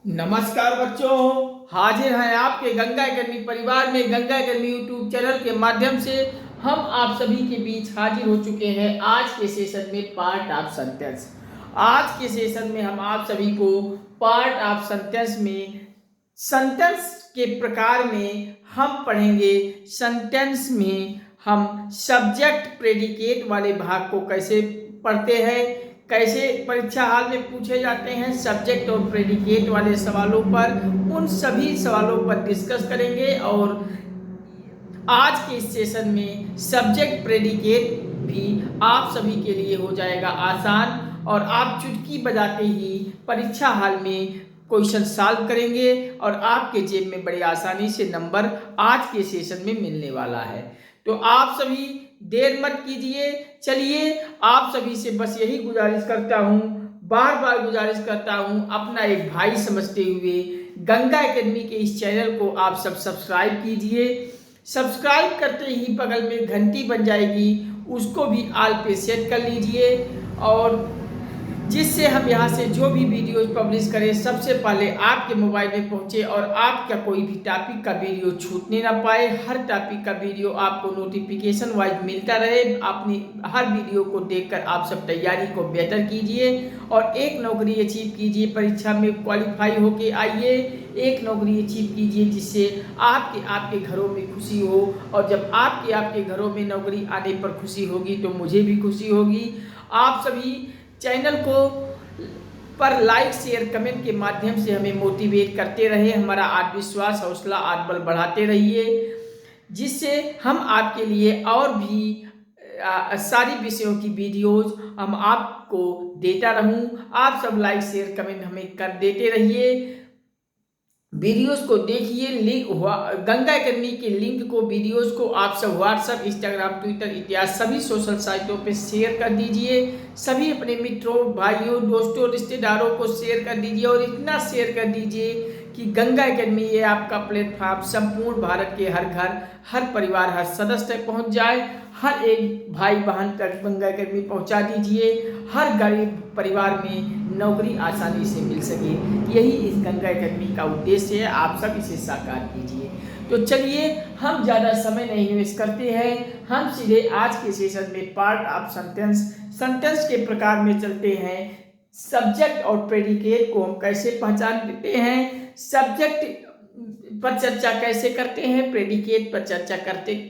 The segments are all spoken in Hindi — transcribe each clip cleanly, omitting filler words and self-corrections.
नमस्कार बच्चों, हाजिर हैं आपके गंगा अकेडमी परिवार में। गंगा अकेडमी यूट्यूब चैनल के माध्यम से हम आप सभी के बीच हाजिर हो चुके हैं आज के सेशन में पार्ट ऑफ सेंटेंस। आज के सेशन में हम आप सभी को पार्ट ऑफ सेंटेंस में सेंटेंस के प्रकार में हम पढ़ेंगे। सेंटेंस में हम सब्जेक्ट प्रेडिकेट वाले भाग को कैसे पढ़ते हैं, कैसे परीक्षा हाल में पूछे जाते हैं सब्जेक्ट और प्रेडिकेट वाले सवालों पर, उन सभी सवालों पर डिस्कस करेंगे। और आज के इस सेशन में सब्जेक्ट प्रेडिकेट भी आप सभी के लिए हो जाएगा आसान, और आप चुटकी बजाते ही परीक्षा हाल में क्वेश्चन सॉल्व करेंगे और आपके जेब में बड़ी आसानी से नंबर आज के सेशन में मिलने वाला है। तो आप सभी देर मत कीजिए, चलिए आप सभी से बस यही गुजारिश करता हूँ, बार बार गुजारिश करता हूँ, अपना एक भाई समझते हुए गंगा एकेडमी के इस चैनल को आप सब सब्सक्राइब कीजिए। सब्सक्राइब करते ही बगल में घंटी बन जाएगी, उसको भी ऑल पे सेट कर लीजिए, और जिससे हम यहाँ से जो भी वीडियोज पब्लिश करें सबसे पहले आपके मोबाइल में पहुँचे और आपका कोई भी टॉपिक का वीडियो छूटने ना पाए। हर टॉपिक का वीडियो आपको नोटिफिकेशन वाइज मिलता रहे। अपनी हर वीडियो को देखकर आप सब तैयारी को बेहतर कीजिए और एक नौकरी अचीव कीजिए। परीक्षा में क्वालिफाई होके आइए, एक नौकरी अचीव कीजिए जिससे आपके घरों में खुशी हो, और जब आपके घरों में नौकरी आने पर खुशी होगी तो मुझे भी खुशी होगी। आप सभी चैनल को पर लाइक शेयर कमेंट के माध्यम से हमें मोटिवेट करते रहे, हमारा आत्मविश्वास हौसला आत्मबल बढ़ाते रहिए, जिससे हम आपके लिए और भी सारी विषयों की वीडियोज हम आपको देता रहूं। आप सब लाइक शेयर कमेंट हमें कर देते रहिए, वीडियोस को देखिए। लिंक गंगा एकेडमी के लिंक को, वीडियोस को आप सब व्हाट्सएप, इंस्टाग्राम, ट्विटर इत्यादि सभी सोशल साइटों पे शेयर कर दीजिए। सभी अपने मित्रों, भाइयों, दोस्तों, रिश्तेदारों को शेयर कर दीजिए, और इतना शेयर कर दीजिए कि गंगा एकेडमी ये आपका प्लेटफॉर्म संपूर्ण भारत के हर घर, हर परिवार, हर सदस्य तक पहुँच जाए। हर एक भाई बहन तक गंगा एकेडमी पहुँचा दीजिए, हर गरीब परिवार में नौकरी आसानी से मिल सके। यही इस गंगा एकेडमी का उद्देश्य है, आप सब इसे साकार कीजिए। तो चलिए हम ज़्यादा समय नहीं वेस्ट करते हैं, हम सीधे आज के सेशन में पार्ट ऑफ सेंटेंस के प्रकार में चलते हैं। सब्जेक्ट और प्रेडिकेट को हम कैसे पहचानते हैं, सब्जेक्ट पर चर्चा कैसे करते हैं, प्रेडिकेट पर चर्चा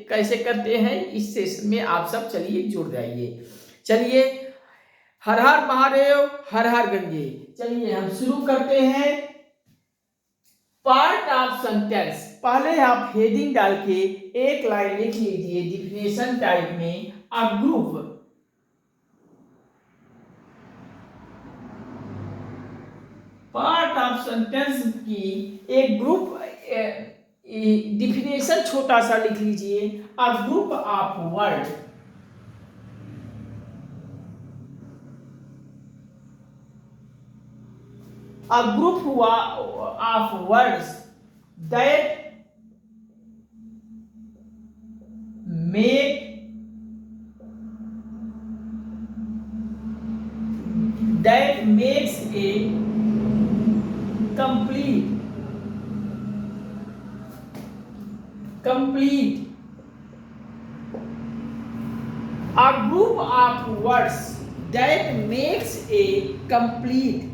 कैसे करते हैं, इस सेशन में आप सब चलिए जुड़ जाइए। चलिए, हर हर महादेव, हर हर गंगे। चलिए हम शुरू करते हैं पार्ट ऑफ सेंटेंस। पहले आप हेडिंग डाल के एक लाइन लिख लीजिए डिफिनेशन टाइप में। A group, part of sentence की एक ग्रुप डिफिनेशन छोटा सा लिख लीजिए। A group of word, a group of words that makes a complete a group of words that makes a complete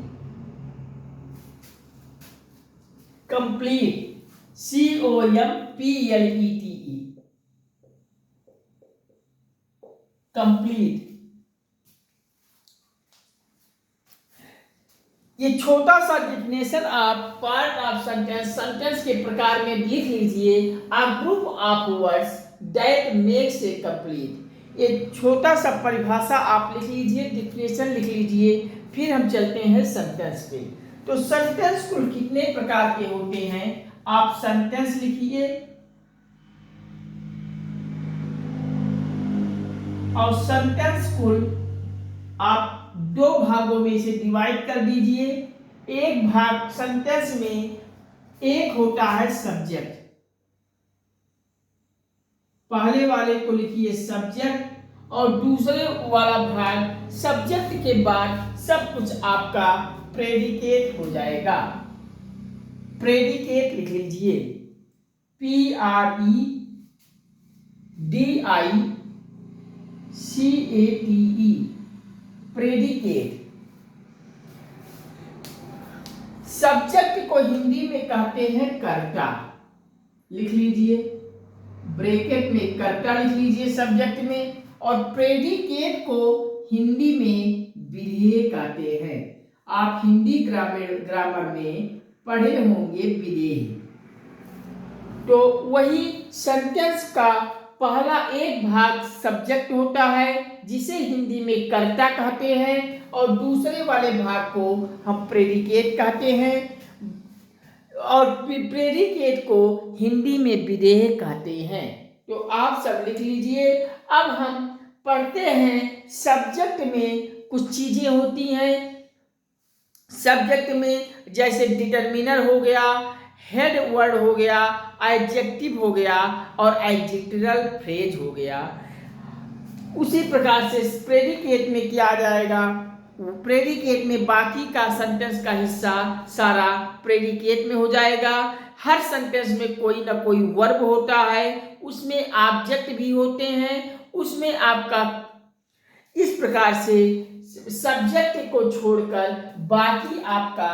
COMPLETE, complete. ये छोटा सा डिफिनेशन आप पार्ट ऑफ सेंटेंस के प्रकार में लिख लीजिए। A group of words that makes a complete, ये छोटा सा परिभाषा आप लिख लीजिए, डिफिनेशन लिख लीजिए। फिर हम चलते हैं सेंटेंस पे। तो सेंटेंस कुल कितने प्रकार के होते हैं, आप सेंटेंस लिखिए और सेंटेंस कुल आप दो भागों में इसे डिवाइड कर दीजिए। एक भाग सेंटेंस में एक होता है सब्जेक्ट, पहले वाले को लिखिए सब्जेक्ट, और दूसरे वाला भाग सब्जेक्ट के बाद सब कुछ आपका प्रेडिकेट हो जाएगा। प्रेडिकेट लिख लीजिए, PREDICATE, प्रेडिकेट। सब्जेक्ट को हिंदी में कहते हैं कर्ता, लिख लीजिए, ब्रैकेट में कर्ता लिख लीजिए सब्जेक्ट में। और प्रेडिकेट को हिंदी में विधेय कहते हैं। आप हिंदी ग्रामर में पढ़े होंगे विधेय। तो वही सेंटेंस का पहला एक भाग सब्जेक्ट होता है जिसे हिंदी में कर्ता कहते हैं, और दूसरे वाले भाग को हम प्रेडिकेट कहते हैं, और प्रेडिकेट को हिंदी में विधेय कहते हैं। तो आप सब लिख लीजिए। अब हम पढ़ते हैं, सब्जेक्ट में कुछ चीजें होती हैं। सब्जेक्ट में जैसे डिटरमिनर हो गया, हेड वर्ड हो गया, एडजेक्टिव हो गया और एडजेक्टिवल फ्रेज हो गया। उसी प्रकार से प्रेडिकेट में क्या आ जाएगा, प्रेडिकेट में बाकी का सेंटेंस का हिस्सा सारा प्रेडिकेट में हो जाएगा। हर सेंटेंस में कोई ना कोई वर्ब होता है, उसमें ऑब्जेक्ट भी होते हैं, उसमें आपका इस प्रकार से सब्जेक्ट को छोड़कर बाकी आपका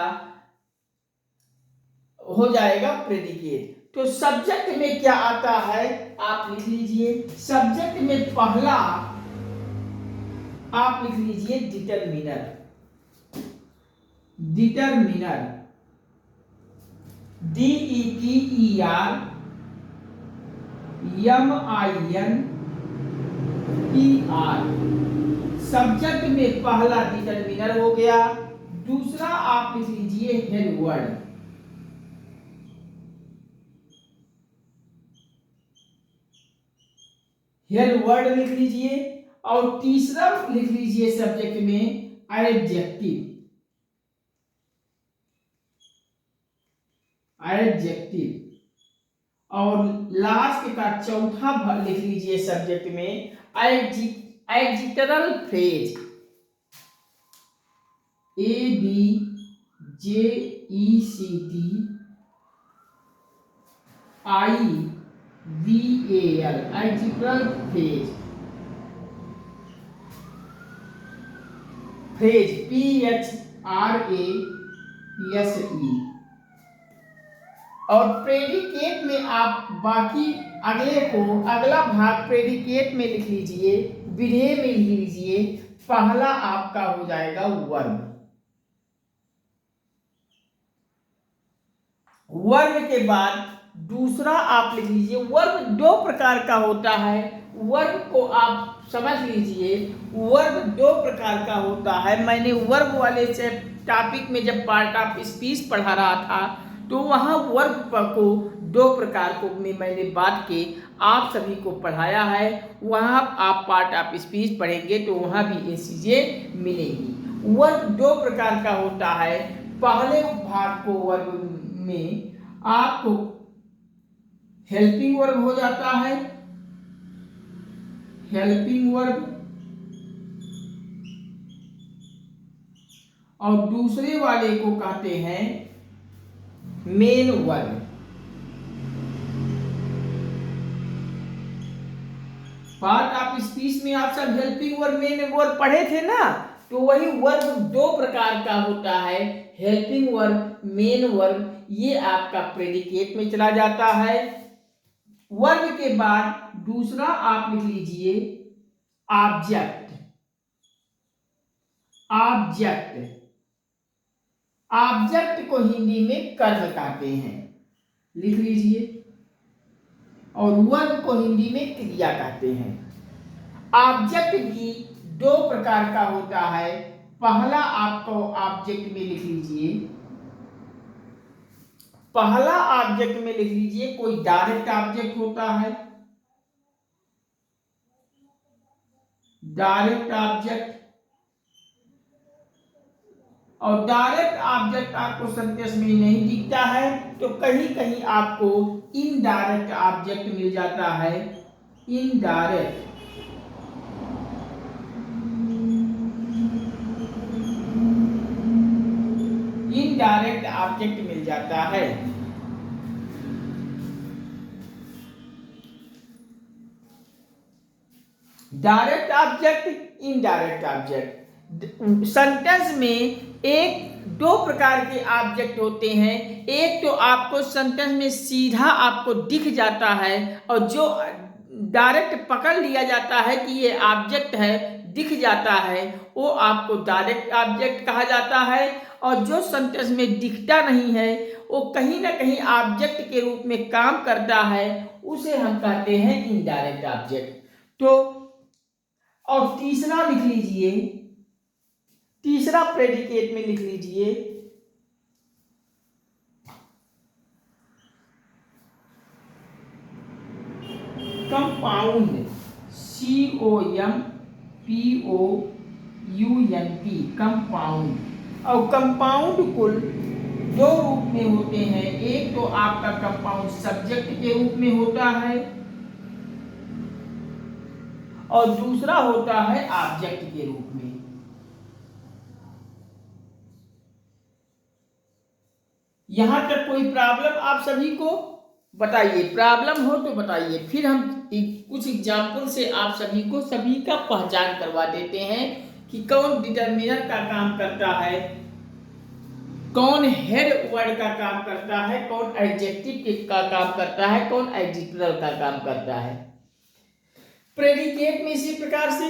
हो जाएगा प्रेडिकेट। तो सब्जेक्ट में क्या आता है आप लिख लीजिए। सब्जेक्ट में पहला आप लिख लीजिए डिटरमिनर, डिटरमिनर, DETERMINER। सब्जेक्ट में पहला डिटरमिनर हो गया। दूसरा आप लिख लीजिए हेड वर्ड, हेड वर्ड लिख लीजिए। और तीसरा लिख लीजिए सब्जेक्ट में एडजेक्टिव, एडजेक्टिव। और लास्ट का चौथा भाग लिख लीजिए सब्जेक्ट में adjectival phrase, ADJECTIVAL, adjectival phrase, phrase PHRASE। और प्रेडिकेट में आप बाकी अगला भाग प्रेडिकेट में लिख लीजिए, विधेय में लिख लीजिए। पहला आपका हो जाएगा वर्ब, वर्ब के बाद दूसरा आप लिख लीजिए। वर्ब दो प्रकार का होता है, वर्ब को आप समझ लीजिए, वर्ब दो प्रकार का होता है। मैंने वर्ब वाले से टॉपिक में जब पार्ट ऑफ स्पीच पढ़ा रहा था तो वहाँ वर्ब को दो प्रकार को में मैंने बात की, आप सभी को पढ़ाया है। वहाँ आप पार्ट ऑफ स्पीच पढ़ेंगे तो वहाँ भी ये चीज़ें मिलेंगी। वर्ब दो प्रकार का होता है। पहले भाग को वर्ब में आपको हेल्पिंग वर्ब हो जाता है, हेल्पिंग वर्ब। और दूसरे वाले को कहते हैं main verb. Part of speech में आप सब हेल्पिंग वर्ब मेन वर्ब पढ़े थे ना, तो वही वर्ब दो प्रकार का होता है, हेल्पिंग वर्ब, मेन वर्ब। ये आपका प्रेडिकेट में चला जाता है। वर्ब के बाद दूसरा आप लिख लीजिए ऑब्जेक्ट, ऑब्जेक्ट। ऑब्जेक्ट को हिंदी में कर्म कहते हैं, लिख लीजिए। और वर्ब को हिंदी में क्रिया कहते हैं। ऑब्जेक्ट भी दो प्रकार का होता है। पहला आपको ऑब्जेक्ट में लिख लीजिए, पहला ऑब्जेक्ट में लिख लीजिए कोई डायरेक्ट ऑब्जेक्ट होता है, डायरेक्ट ऑब्जेक्ट। और डायरेक्ट ऑब्जेक्ट आपको सेंटेंस में नहीं दिखता है तो कहीं कहीं आपको इनडायरेक्ट ऑब्जेक्ट मिल जाता है, इनडायरेक्ट। इनडायरेक्ट ऑब्जेक्ट मिल जाता है। Direct object, indirect object. Sentence में दो प्रकार के ऑब्जेक्ट होते हैं। एक तो आपको सेंटेंस में सीधा आपको दिख जाता है, और जो डायरेक्ट पकड़ लिया जाता है कि ये ऑब्जेक्ट है, दिख जाता है, वो आपको डायरेक्ट ऑब्जेक्ट कहा जाता है। और जो सेंटेंस में दिखता नहीं है, वो कहीं ना कहीं ऑब्जेक्ट के रूप में काम करता है, उसे हम कहते हैं इनडायरेक्ट ऑब्जेक्ट। तो और तीसरा लिख लीजिए, तीसरा प्रेडिकेट में लिख लीजिए कंपाउंड, COMPOUND, कंपाउंड। और कंपाउंड कुल दो रूप में होते हैं। एक तो आपका कंपाउंड सब्जेक्ट के रूप में होता है, और दूसरा होता है ऑब्जेक्ट के रूप में। यहां तक कोई प्रॉब्लम आप सभी को? बताइए, प्रॉब्लम हो तो बताइए, फिर हम कुछ एग्जाम्पल से आप सभी को सभी का पहचान करवा देते हैं कि कौन डिटर्मिनर का काम करता है, कौन हेड वर्ड का काम करता है, कौन एडजेक्टिव का काम करता है, कौन एडजेक्टिव का काम करता है। प्रेडिकेट में इसी प्रकार से।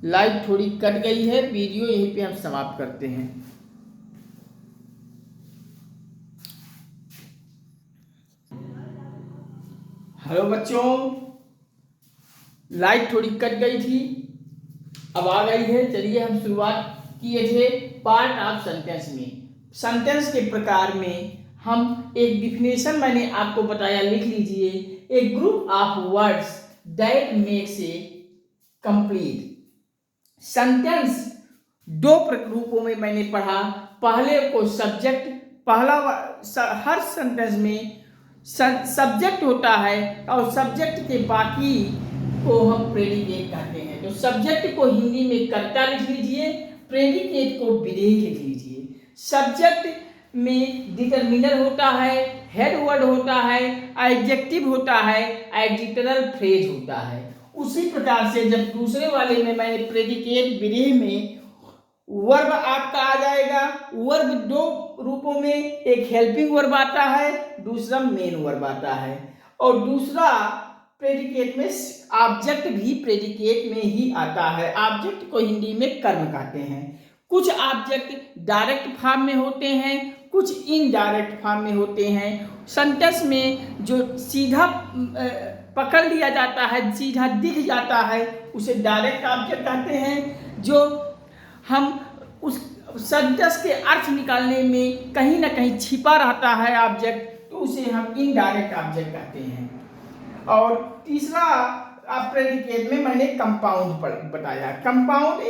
लाइट थोड़ी कट गई है, वीडियो यहीं पे हम समाप्त करते हैं। हेलो बच्चों, लाइट थोड़ी कट गई थी, अब आ गई है। चलिए हम शुरुआत किए थे पार्ट ऑफ सेंटेंस में। सेंटेंस के प्रकार में हम एक डिफिनेशन मैंने आपको बताया, लिख लीजिए। A group of words that makes a complete. Sentence दो रूपों में मैंने पढ़ा। पहले को सब्जेक्ट, हर सेंटेंस में सब्जेक्ट होता है, और सब्जेक्ट के बाकी को हम प्रेडिकेट कहते हैं। तो सब्जेक्ट को हिंदी में कर्ता लिख लीजिए, प्रेडिकेट को विधेय लिख लीजिए। सब्जेक्ट में डिटर्मिनर होता है, हेड वर्ड होता है, एडजेक्टिव होता है, एडजेक्टिवल फ्रेज होता है। उसी प्रकार से जब दूसरे वाले में मैंने प्रेडिकेट विधेय में वर्ब आपका आ जाएगा। वर्ब दो रूपों में, एक हेल्पिंग वर्ब आता है, दूसरा मेन वर्ब आता है। और दूसरा प्रेडिकेट में ऑब्जेक्ट भी प्रेडिकेट में ही आता है। ऑब्जेक्ट को हिंदी में कर्म कहते हैं। कुछ ऑब्जेक्ट डायरेक्ट फॉर्म में होते हैं, कुछ इनडायरेक्ट फॉर्म में होते हैं। सेंटेंस में जो सीधा पकड़ लिया जाता है, सीधा दिख जाता है, उसे डायरेक्ट ऑब्जेक्ट कहते हैं। जो हम उस सेंटेंस के अर्थ निकालने में कहीं ना कहीं छिपा रहता है ऑब्जेक्ट, तो उसे हम इनडायरेक्ट ऑब्जेक्ट कहते हैं। और तीसरा प्रेडिकेट में मैंने कंपाउंड बताया। कंपाउंड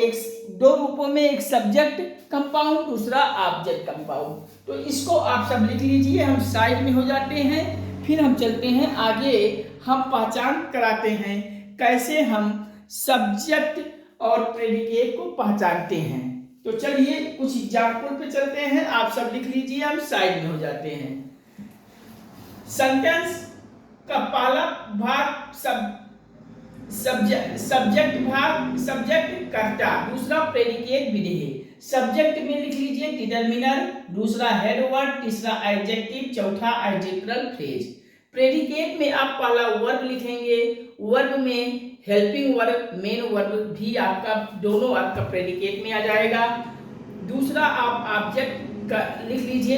दो रूपों में, एक सब्जेक्ट कंपाउंड, दूसरा ऑब्जेक्ट कंपाउंड। तो इसको आप सब लिख लीजिए, हम साइड में हो जाते हैं। फिर हम चलते हैं आगे, हम पहचान कराते हैं कैसे हम सब्जेक्ट और प्रेडिकेट को पहचानते हैं। तो चलिए कुछ एग्जाम्पल पे चलते हैं, आप सब लिख लीजिए, हम साइड में हो जाते हैं। सेंटेंस का पहला भाग सब्जेक्ट भाग, सब्जेक्ट कर्ता, दूसरा प्रेडिकेट विधेय। सब्जेक्ट में लिख लीजिए डिटर्मिनर, दूसरा हेड वर्ड, तीसरा एडजेक्टिव, चौथा एडजेक्टिवल फ्रेज। प्रेडिकेट में आप पहला वर्ब लिखेंगे। वर्ब में हेल्पिंग वर्ब, मेन वर्ब भी आपका, दोनों आपका प्रेडिकेट में आ जाएगा। दूसरा आप ऑब्जेक्ट का लिख लीजिए।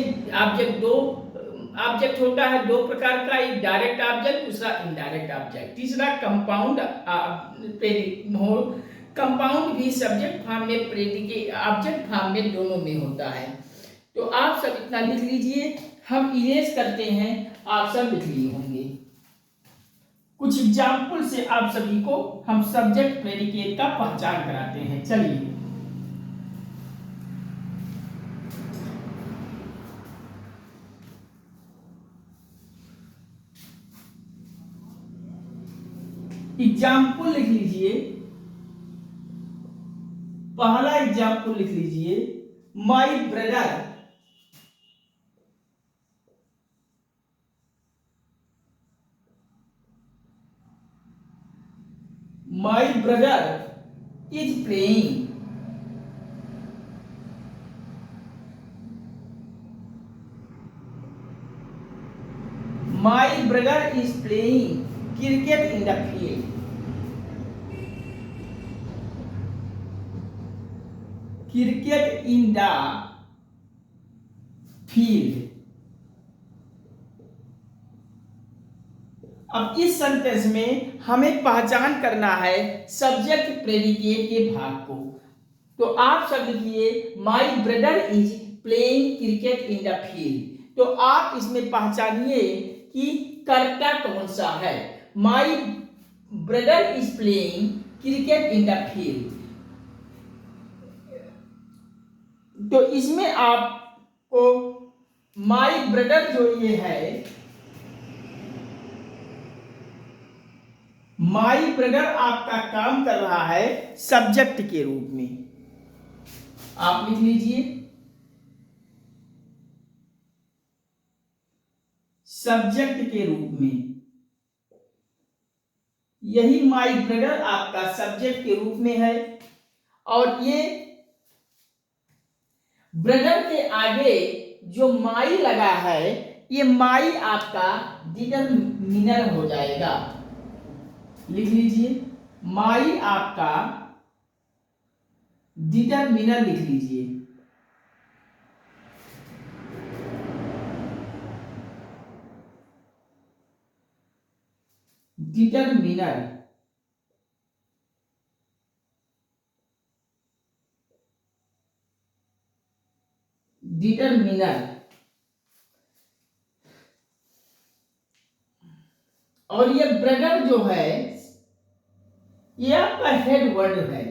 ऑब्जेक्ट होता है दो प्रकार का, एक डायरेक्ट ऑब्जेक्ट, दूसरा इनडायरेक्ट ऑब्जेक्ट। तीसरा कंपाउंड कंपाउंड भी सब्जेक्ट फॉर्म में, प्रेडिकेट ऑब्जेक्ट फॉर्म में, दोनों में होता है। तो आप सब इतना लिख लीजिए, हम इरेज करते हैं, आप सब लिख लिए होंगे। कुछ एग्जाम्पल से आप सभी को हम सब्जेक्ट प्रेडिकेट का पहचान कराते हैं। चलिए एग्जाम्पल लिख लीजिए। पहला एग्जाम्पल लिख लीजिए, my brother is playing My brother is playing cricket in the field. Cricket in the field. अब इस सेंटेंस में हमें पहचान करना है सब्जेक्ट प्रेडिकेट के भाग को। तो आप सब लिखिए my brother is playing cricket in the field. तो आप इसमें पहचानिए कि कर्ता कौन सा है। My brother is playing cricket in the field. तो इसमें आपको माई ब्रदर जो ये है, माई ब्रदर आपका काम कर रहा है सब्जेक्ट के रूप में। आप लिख लीजिए सब्जेक्ट के रूप में। यही माई ब्रदर आपका सब्जेक्ट के रूप में है। और ये ब्रदर के आगे जो माई लगा है, ये माई आपका डिटरमिनर हो जाएगा। लिख लीजिए माई आपका डिटरमिनर लिख लीजिए। डिटरमिनर और ये ब्रदर जो है ये आपका हेड वर्ड है।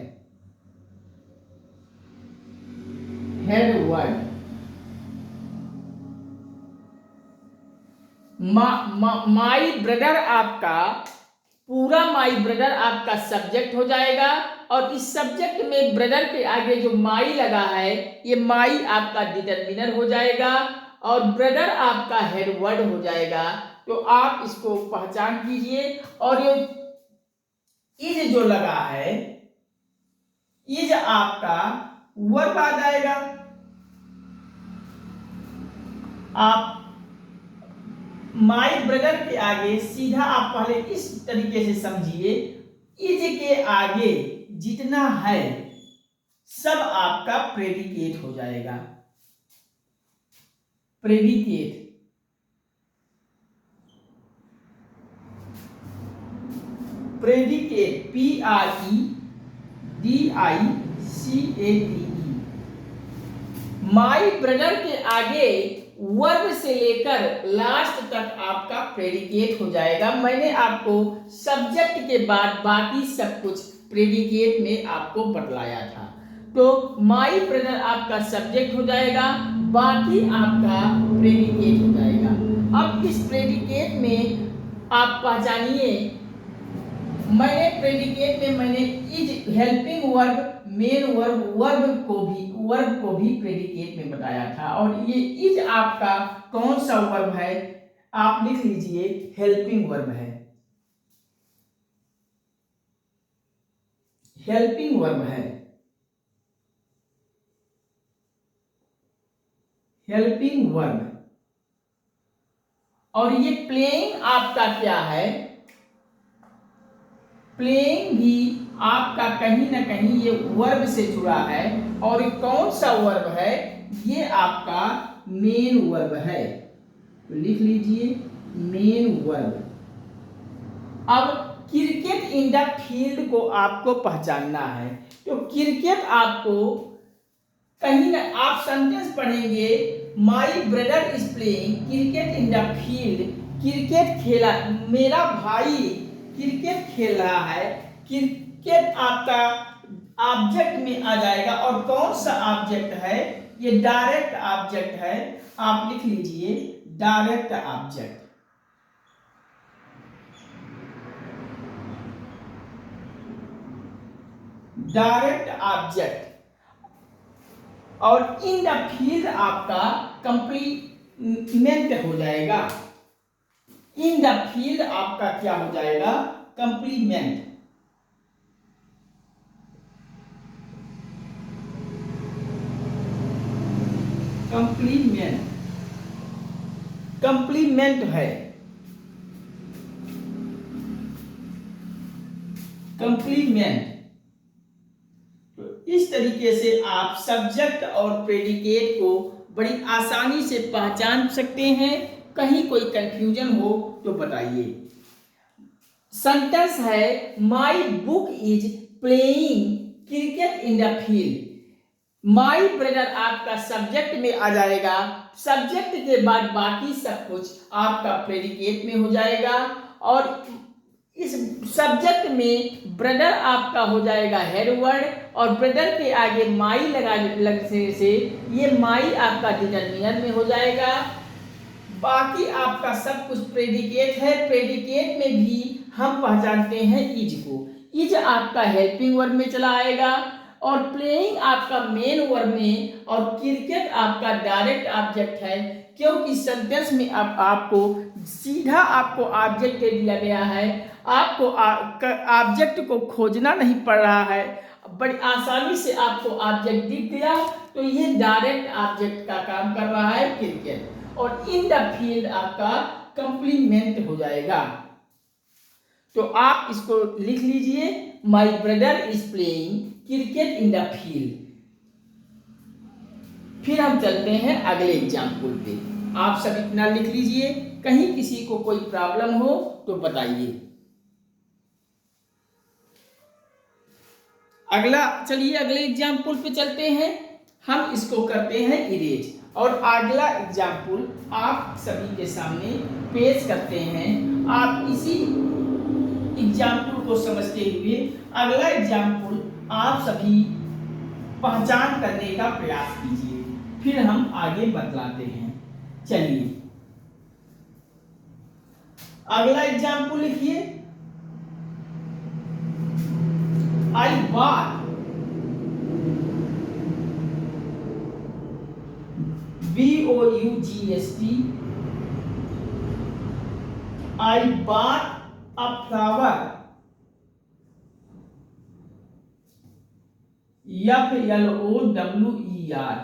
हेड वर्ड माई ब्रदर आपका पूरा माई ब्रदर आपका सब्जेक्ट हो जाएगा। और इस सब्जेक्ट में ब्रदर के आगे जो माई लगा है, ये माई आपका डिटरमिनर हो जाएगा और ब्रदर आपका हेड वर्ड हो जाएगा। तो आप इसको पहचान कीजिए। और ये इज जो लगा है, इज आपका वर्ब आ जाएगा। आप माई ब्रदर के आगे सीधा आप पहले इस तरीके से समझिए, इज के आगे जितना है सब आपका प्रेडिकेट हो जाएगा। Predicate predicate PREDICATE। My brother के आगे वर्ब से लेकर लास्ट तक आपका प्रेडिकेट हो जाएगा। मैंने आपको सब्जेक्ट के बाद बाकी सब कुछ प्रेडिकेट में आपको बतलाया था। तो माई ब्रदर आपका सब्जेक्ट हो जाएगा, बाकी आपका प्रेडिकेट हो जाएगा। अब इस प्रेडिकेट में आप पहचानिए, मैंने प्रेडिकेट में मैंने is helping verb main verb को भी प्रेडिकेट में बताया था। और ये इज आपका कौन सा वर्ब है, आप लिख लीजिए हेल्पिंग वर्ब है। हेल्पिंग वर्ब है। Helping verb. और ये प्लेइंग आपका क्या है, प्लेइंग भी आपका कहीं ना कहीं ये वर्ब से जुड़ा है। और ये कौन सा वर्ब है, ये आपका मेन वर्ब है। तो लिख लीजिए मेन वर्ब। अब क्रिकेट इन द फील्ड को आपको पहचानना है। तो क्रिकेट आपको कहीं ना, आप सेंटेंस पढ़ेंगे my brother is playing cricket in the field. Cricket खेला, मेरा भाई क्रिकेट खेल रहा है। क्रिकेट आपका ऑब्जेक्ट में आ जाएगा। और कौन सा ऑब्जेक्ट है, ये डायरेक्ट ऑब्जेक्ट है। आप लिख लीजिए डायरेक्ट ऑब्जेक्ट। डायरेक्ट ऑब्जेक्ट और इन द फील्ड आपका कंप्लीमेंट हो जाएगा। इन द फील्ड आपका क्या हो जाएगा? कंप्लीमेंट। कंप्लीमेंट, कंप्लीमेंट है, कंप्लीमेंट। तो इस तरीके से आप सब्जेक्ट और प्रेडिकेट को बड़ी आसानी से पहचान सकते हैं। कहीं कोई कंफ्यूजन हो तो बताइए। सेंटेंस है my book is playing cricket in the field. My brother आपका सब्जेक्ट में आ जाएगा। सब्जेक्ट के बाद बाकी सब कुछ आपका प्रेडिकेट में हो जाएगा। और इस सब्जेक्ट में ब्रदर आपका हो जाएगा हेड वर्ड, और ब्रदर के आगे माई लगने से ये माई आपका डिटरमिनर में हो जाएगा। बाकी आपका सब कुछ प्रेडिकेट है। प्रेडिकेट में भी हम पहचानते हैं इज को। इज आपका हेल्पिंग वर्ब में चला आएगा, और प्लेइंग आपका मेन वर्ब में, और क्रिकेट आपका डायरेक्ट ऑब्जेक्ट है, क्योंकि सेंटेंस में आपको सीधा आपको ऑब्जेक्ट दे दिया गया है। आपको ऑब्जेक्ट को खोजना नहीं पड़ रहा है, बड़ी आसानी से आपको ऑब्जेक्ट दिख गया। तो ये डायरेक्ट ऑब्जेक्ट का काम कर रहा है क्रिकेट। और इन द फील्ड आपका कंप्लीमेंट हो जाएगा। तो आप इसको लिख लीजिए, my brother is playing cricket in the field. फिर हम चलते हैं अगले एग्जाम्पल पे। आप सब इतना लिख लीजिए, कहीं किसी को कोई प्रॉब्लम हो तो बताइए। अगला, चलिए अगले एग्जाम्पल पे चलते हैं। हम इसको करते हैं इरेज, और अगला एग्जाम्पल आप सभी के सामने पेश करते हैं। आप इसी एग्जाम्पल को समझते हुए अगला एग्जाम्पल आप सभी पहचान करने का प्रयास कीजिए, फिर हम आगे बतलाते हैं। चलिए अगला एग्जाम्पल लिखिए। I bought BOUGST, I bought a flower, FLOWER,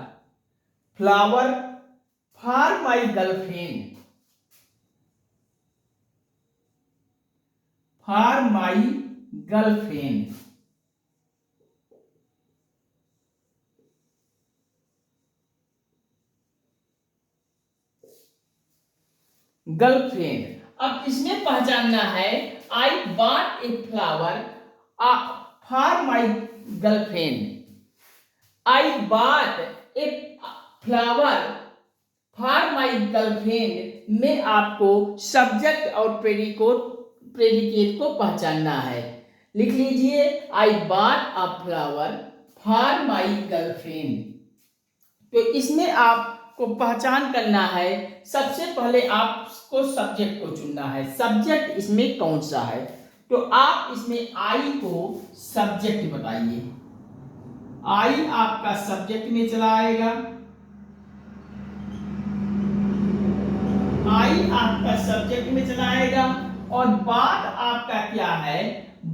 flower for my girlfriend, for my girlfriend। Girlfriend. अब इसमें पहचानना है I bought a flower for my girlfriend. I bought a flower for my girlfriend में आपको सब्जेक्ट और प्रेडिकेट को पहचानना है। लिख लीजिए, आई bought a flower for my girlfriend. तो इसमें आपको पहचान करना है, सबसे पहले आपको सब्जेक्ट को चुनना है। सब्जेक्ट इसमें कौन सा है? तो आप इसमें आई को सब्जेक्ट बताइए। आई आपका सब्जेक्ट में चला आएगा। आई आपका सब्जेक्ट में चला आएगा। और बात आपका क्या है?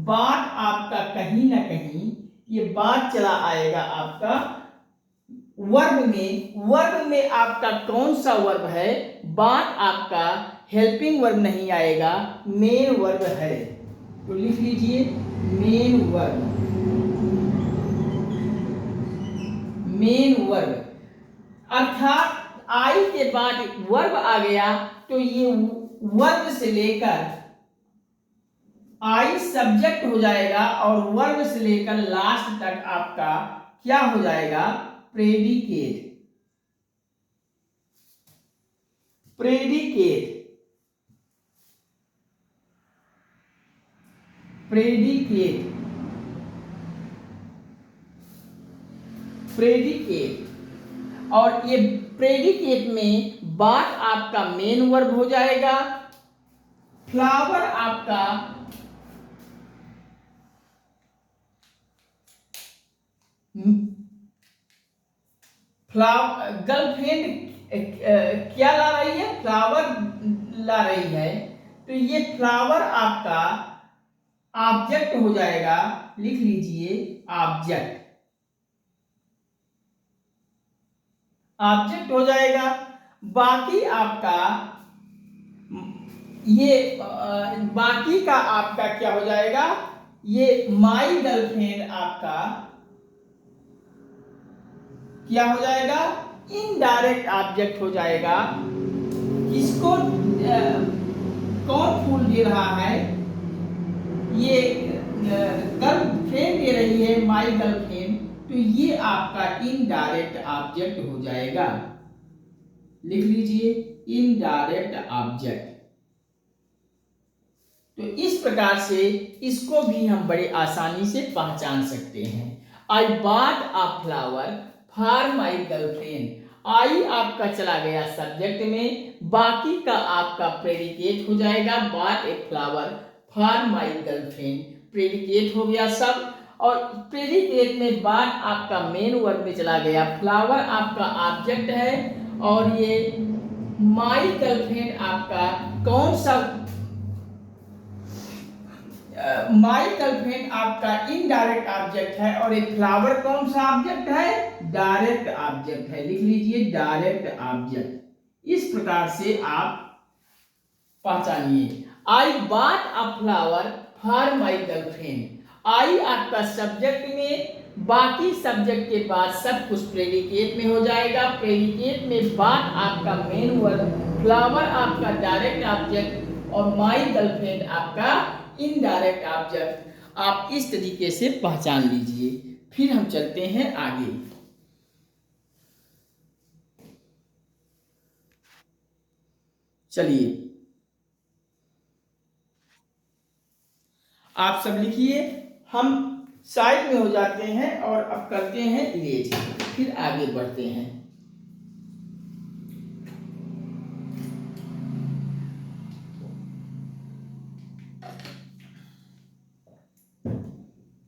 बात आपका कहीं ना कहीं ये बात चला आएगा आपका वर्ब में। वर्ब में आपका कौन सा वर्ब है? बात आपका हेल्पिंग वर्ब नहीं आएगा, मेन वर्ब है। तो लिख लीजिए मेन वर्ब। मेन वर्ब अर्थात आई के बाद वर्ब आ गया, तो ये वर्ब से लेकर आई सब्जेक्ट हो जाएगा, और वर्ब से लेकर लास्ट तक आपका क्या हो जाएगा? प्रेडिकेट। Predicate, predicate, predicate. और ये प्रेडिकेट में बात आपका मेन वर्ब हो जाएगा। फ्लावर आपका गर्लफ्रेंड क्या ला रही है? फ्लावर ला रही है। तो ये फ्लावर आपका ऑब्जेक्ट हो जाएगा, लिख लीजिए ऑब्जेक्ट, ऑब्जेक्ट हो जाएगा। बाकी आपका ये बाकी का आपका क्या हो जाएगा? ये माई गर्लफ्रेंड आपका क्या हो जाएगा? इनडायरेक्ट ऑब्जेक्ट हो जाएगा। किसको कौन फूल दे रहा है? ये गर्लफ्रेंड दे रही है, माई गर्लफ्रेंड। तो ये आपका इनडायरेक्ट ऑब्जेक्ट हो जाएगा, लिख लीजिए इनडायरेक्ट ऑब्जेक्ट। तो इस प्रकार से इसको भी हम बड़े आसानी से पहचान सकते हैं। I bought a flower for my girlfriend. I आपका चला गया सब्जेक्ट में, बाकी का आपका प्रेडिकेट हो जाएगा। Bot a flower for my girlfriend, predicate हो गया सब। और प्रेडिकेट में बॉट आपका मेन वर्ब में चला गया, फ्लावर आपका ऑब्जेक्ट है, और ये माई गर्लफ्रेंड आपका कौन सा? माई गर्लफ्रेंड आपका इनडायरेक्ट ऑब्जेक्ट है, और एक फ्लावर कौन सा ऑब्जेक्ट है? डायरेक्ट ऑब्जेक्ट है, लिख लीजिए डायरेक्ट ऑब्जेक्ट। इस प्रकार से आप पहचानिए। I bought a flower for my girlfriend. I आपका सब्जेक्ट में, बाकी सब्जेक्ट के बाद सब कुछ प्रेडिकेट में हो जाएगा। प्रेडिकेट में बॉट आपका मेन वर्ब, फ्लावर आपका डायरेक्ट ऑब्जेक्ट, और माई गर्लफ्रेंड आपका इनडायरेक्ट ऑब्जेक्ट। आप इस तरीके से पहचान लीजिए। फिर हम चलते हैं आगे। चलिए आप सब लिखिए, हम साइड में हो जाते हैं और अब करते हैं इरेज, फिर आगे बढ़ते हैं।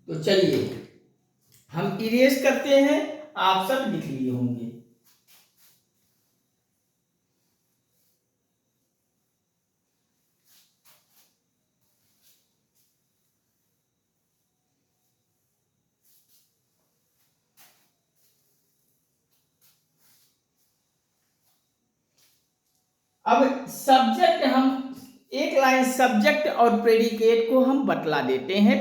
तो चलिए हम इरेज करते हैं, आप सब लिख लिए होंगे। अब सब्जेक्ट, हम एक लाइन सब्जेक्ट और प्रेडिकेट को हम बतला देते हैं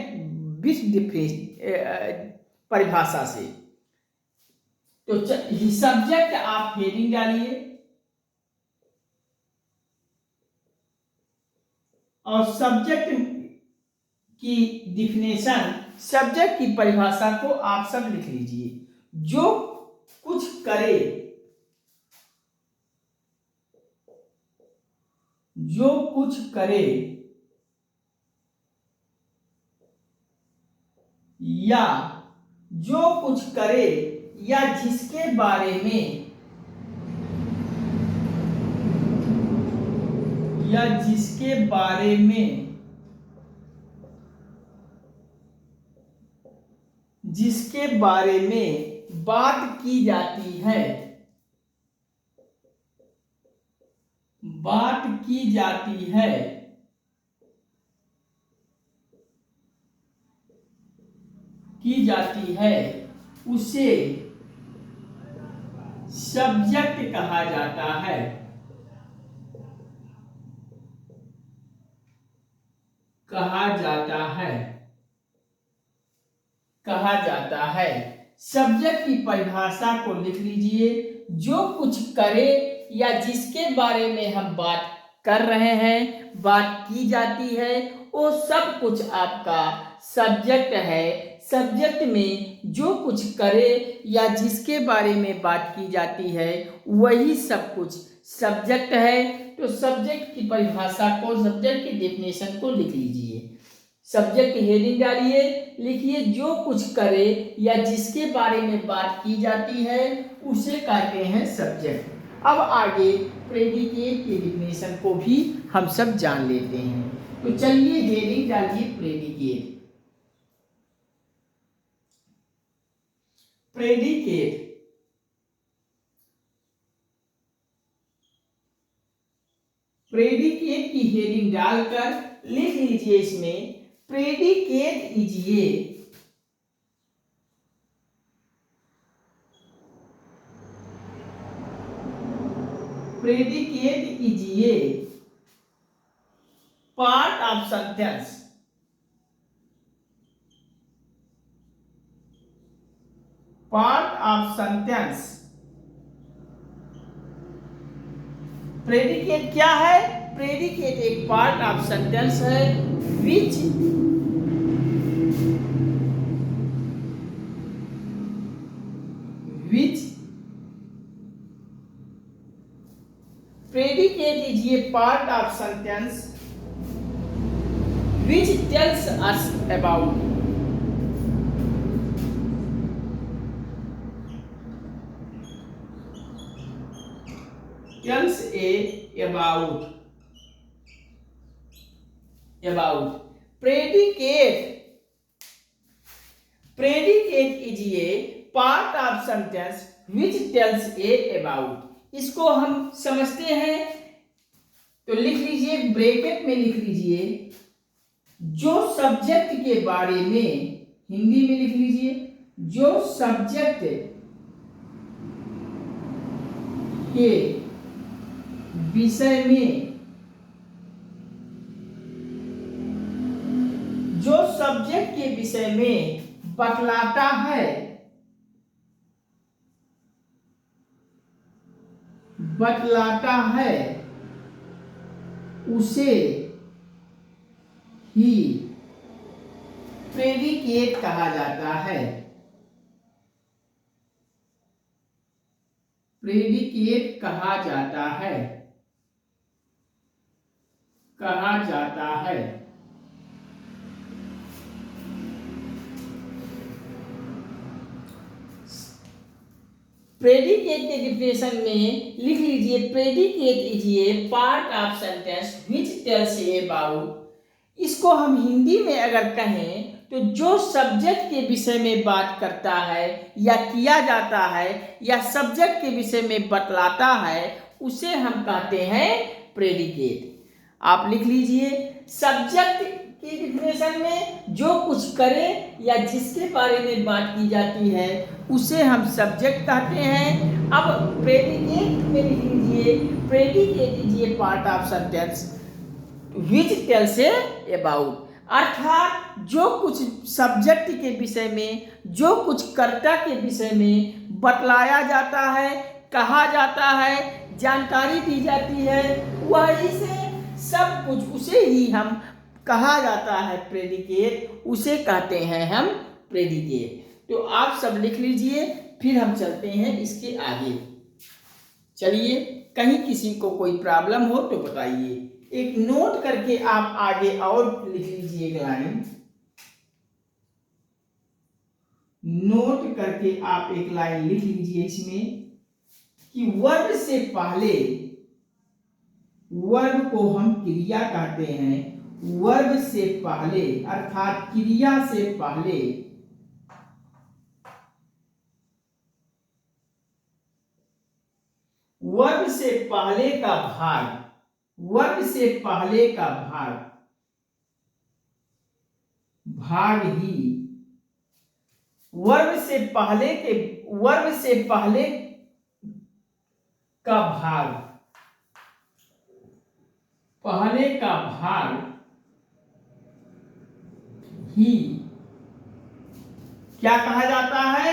परिभाषा से। तो सब्जेक्ट आप हेडिंग डालिए, और सब्जेक्ट की डिफिनेशन, सब्जेक्ट की परिभाषा को आप सब लिख लीजिए। जो कुछ करे, जो कुछ करे या जो कुछ करे या जिसके बारे में, या जिसके बारे में, जिसके बारे में बात की जाती है, बात की जाती है, की जाती है, उसे सब्जेक्ट कहा जाता है। कहा जाता है, कहा जाता है। सब्जेक्ट की परिभाषा को लिख लीजिए। जो कुछ करे या जिसके बारे में हम बात कर रहे हैं, बात की जाती है, वो सब कुछ आपका सब्जेक्ट है। सब्जेक्ट में जो कुछ करे या जिसके बारे में बात की जाती है, वही सब कुछ सब्जेक्ट है। तो सब्जेक्ट की परिभाषा को, सब्जेक्ट की डेफिनेशन को लिख लीजिए। सब्जेक्ट हेडिंग डालिए, लिखिए जो कुछ करे या जिसके बारे में बात की जाती है, उसे कहते हैं सब्जेक्ट। अब आगे प्रेडिकेट की डिफिनेशन को भी हम सब जान लेते हैं। तो चलिए हेडिंग डालिए प्रेडिकेट। प्रेडिकेट प्रेडिकेट की हेडिंग डालकर लिख लीजिए इसमें predicate is a predicate is a part of sentence part of sentence predicate क्या है? प्रेडिकेट एक पार्ट ऑफ सेंटेंस है विच predicate is a part of sentence which tells us about predicate is a part of sentence which tells about इसको हम समझते हैं तो लिख लीजिए ब्रैकेट में लिख लीजिए जो सब्जेक्ट के बारे में हिंदी में लिख लीजिए जो सब्जेक्ट के विषय में जो सब्जेक्ट के विषय में बतलाता है उसे ही प्रेडिकेट कहा जाता है। प्रेडिकेट कहा जाता है। प्रेडिकेट के डिफिनेशन में लिख लीजिए predicate is a part of sentence which tells about इसको हम हिंदी में अगर कहें तो जो सब्जेक्ट के विषय में बात करता है या किया जाता है या सब्जेक्ट के विषय में बतलाता है उसे हम कहते हैं प्रेडिकेट। आप लिख लीजिए सब्जेक्ट की डिफिनेशन में जो कुछ करे या जिसके बारे में बात की जाती है उसे हम सब्जेक्ट कहते हैं। अब प्रेडिकेट में लिख लीजिए predicate is a part of sentence which tells about अर्थात जो कुछ सब्जेक्ट के विषय में जो कुछ कर्ता के विषय में बतलाया जाता है कहा जाता है जानकारी दी जाती है वही से सब कुछ उसे ही हम कहा जाता है प्रेडिकेट उसे कहते हैं हम प्रेडिकेट। तो आप सब लिख लीजिए फिर हम चलते हैं इसके आगे। चलिए कहीं किसी को कोई प्रॉब्लम हो तो बताइए। एक नोट करके आप आगे और लिख लीजिए एक लाइन। नोट करके आप एक लाइन लिख लीजिए इसमें कि वर्ब से पहले वर्ब को हम क्रिया कहते हैं। वर्ब से पहले अर्थात क्रिया से पहले वर्ब से पहले का भाग वर्ब से पहले का भाग ही वर्ब से पहले का भाग ही क्या कहा जाता है?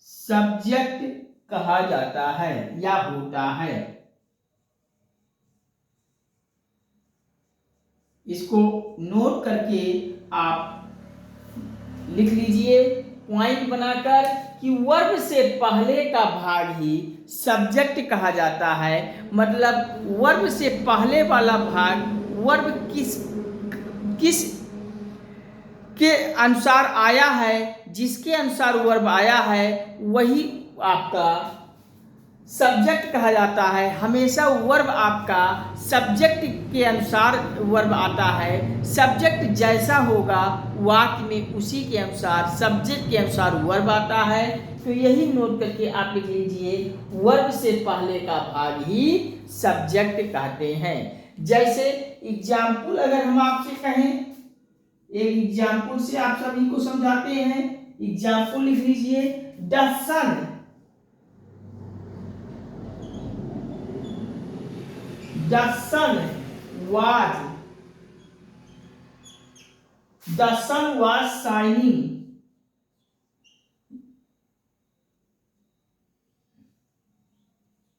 सब्जेक्ट कहा जाता है या होता है। इसको नोट करके आप लिख लीजिए पॉइंट बनाकर कि वर्ब से पहले का भाग ही सब्जेक्ट कहा जाता है। मतलब वर्ब से पहले वाला भाग वर्ब किस के अनुसार आया है जिसके अनुसार वर्ब आया है वही आपका सब्जेक्ट कहा जाता है। हमेशा वर्ब आपका सब्जेक्ट के अनुसार वर्ब आता है। सब्जेक्ट जैसा होगा वाक्य में उसी के अनुसार सब्जेक्ट के अनुसार वर्ब आता है। तो यही नोट करके आप लिख लीजिए, वर्ब से पहले का भाग ही सब्जेक्ट कहते हैं। जैसे एग्जाम्पल अगर हम आपसे कहें, एक एग्जाम्पल से आप सभी को समझाते हैं। एग्जाम्पल लिख लीजिए, the sun, the sun was, the sun was shining,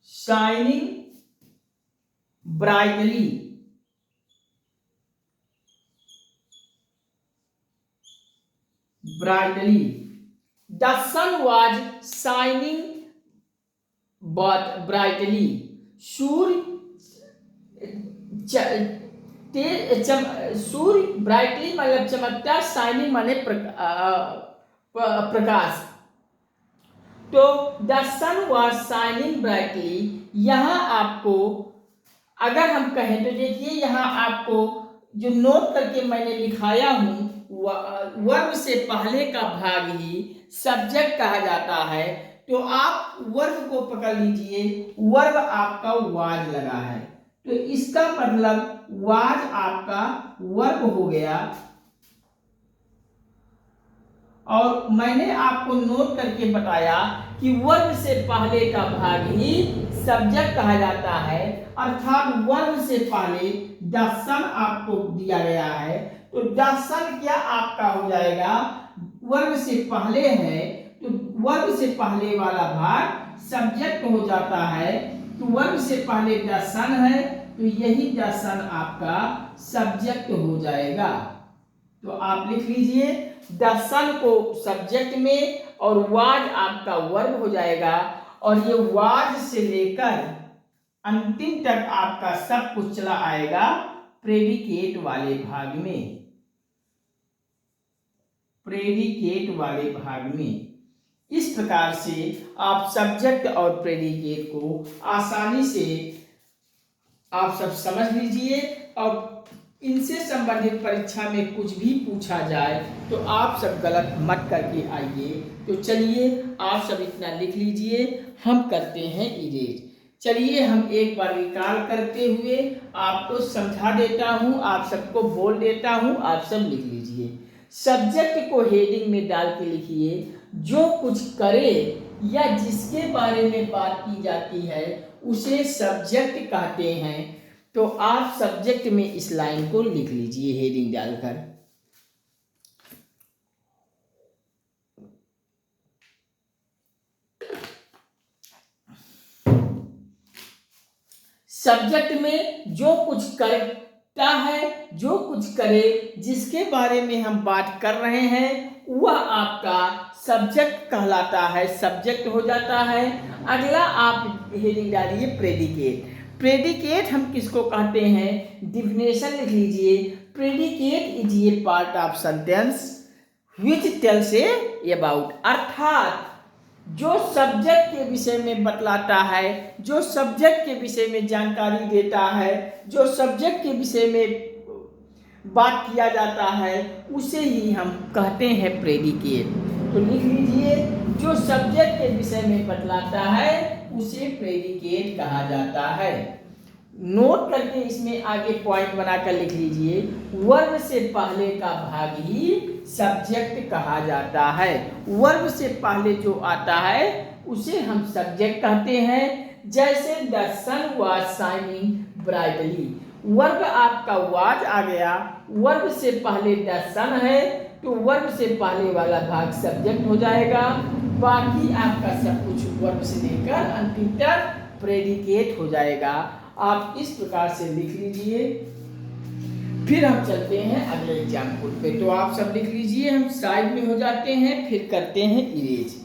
shining brightly, brightly. The sun was shining but brightly. सूर्य सूर्य ब्राइटली मतलब चमकता, शाइनिंग माने प्रकाश। तो the sun was shining brightly, यहाँ आपको अगर हम कहें तो देखिए, यहाँ आपको जो नोट करके मैंने लिखाया हूं, वर्ब से पहले का भाग ही सब्जेक्ट कहा जाता है। तो आप वर्ब को पकड़ लीजिए, वर्ब आपका वाज लगा है, तो इसका मतलब वाज आपका वर्ब हो गया। और मैंने आपको नोट करके बताया कि वर्ब से पहले का भाग ही सब्जेक्ट कहा जाता है, अर्थात वर्ब से पहले द सन आपको दिया गया है, तो द सन क्या आपका हो जाएगा, वर्ब से पहले है, तो वर्ब से पहले वाला भाग सब्जेक्ट हो जाता है। तो वर्ब से पहले द सन है, तो यही द सन आपका सब्जेक्ट हो जाएगा। तो आप लिख लीजिए, द सन को सब्जेक्ट में और वाज आपका वर्ब हो जाएगा, और ये वाज से लेकर अंतिम तक आपका सब कुछ चला आएगा प्रेडिकेट वाले भाग में, प्रेडिकेट वाले भाग में। इस प्रकार से आप सब्जेक्ट और प्रेडिकेट को आसानी से आप सब समझ लीजिए, और इनसे संबंधित परीक्षा में कुछ भी पूछा जाए तो आप सब गलत मत करके आइए। तो चलिए आप सब इतना लिख लीजिए, हम करते हैं इरेज। चलिए हम एक बार रिकॉल करते हुए आपको समझा देता हूं, आप सबको बोल देता हूं, आप सब लिख लीजिए। सब्जेक्ट को हेडिंग में डाल के लिखिए, जो कुछ करे या जिसके बारे में बात की जाती है उसे सब्जेक्ट कहते हैं। तो आप सब्जेक्ट में इस लाइन को लिख लीजिए हेडिंग डालकर। सब्जेक्ट में जो कुछ करता है, जो कुछ करे, जिसके बारे में हम बात कर रहे हैं, वह आपका सब्जेक्ट कहलाता है, सब्जेक्ट हो जाता है। अगला आप हेडिंग डालिए प्रेडिकेट। प्रेडिकेट हम किसको कहते हैं, डिफिनेशन लिख लीजिए। Predicate is a part of sentence which tells about, अर्थात जो सब्जेक्ट के विषय में बतलाता है, जो सब्जेक्ट के विषय में जानकारी देता है, जो सब्जेक्ट के विषय में बात किया जाता है, उसे ही हम कहते हैं प्रेडिकेट। तो लिख लीजिए, जो सब्जेक्ट के विषय में बतलाता है उसे प्रेडिकेट कहा जाता है। नोट करके इसमें आगे पॉइंट बनाकर लिख लीजिए, वर्ब से पहले का भाग ही सब्जेक्ट कहा जाता है। वर्ब से पहले जो आता है उसे हम सब्जेक्ट कहते हैं। जैसे the sun was shining brightly, verb आपका वाज आ गया, वर्ब से पहले द सन है, तो वर्ब से पहले वाला भाग सब्जेक्ट हो जाएगा, बाकी आपका सब कुछ वर्ब से लेकर अंतिम तक प्रेडिकेट हो जाएगा। आप इस प्रकार से लिख लीजिए। फिर हम चलते हैं अगले एग्जाम्पल पे। तो आप सब लिख लीजिए, हम साइड में हो जाते हैं, फिर करते हैं इरेज।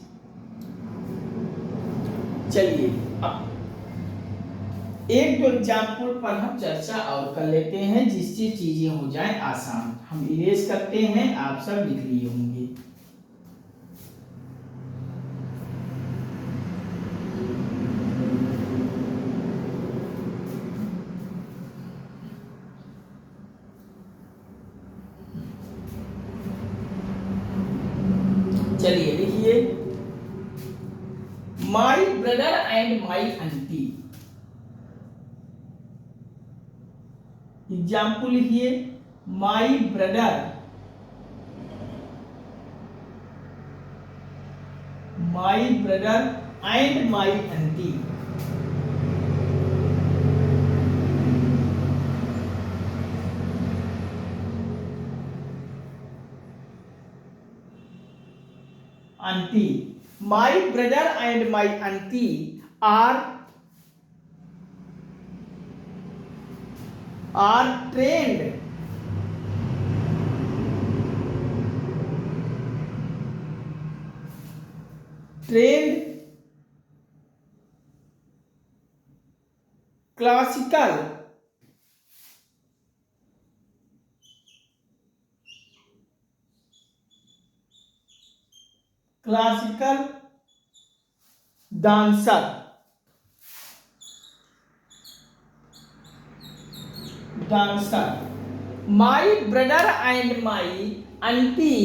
चलिए अब एक दो एग्जाम्पल पर हम चर्चा और कर लेते हैं, जिससे चीजें हो जाए आसान। हम इरेज करते हैं, आप सब लिख लिए होंगे। चलिए लिखिए, my brother and my aunty. Example लिखिए, my brother and my aunty. Aunty, my brother and my aunty are trained classical dancer। My brother and my aunty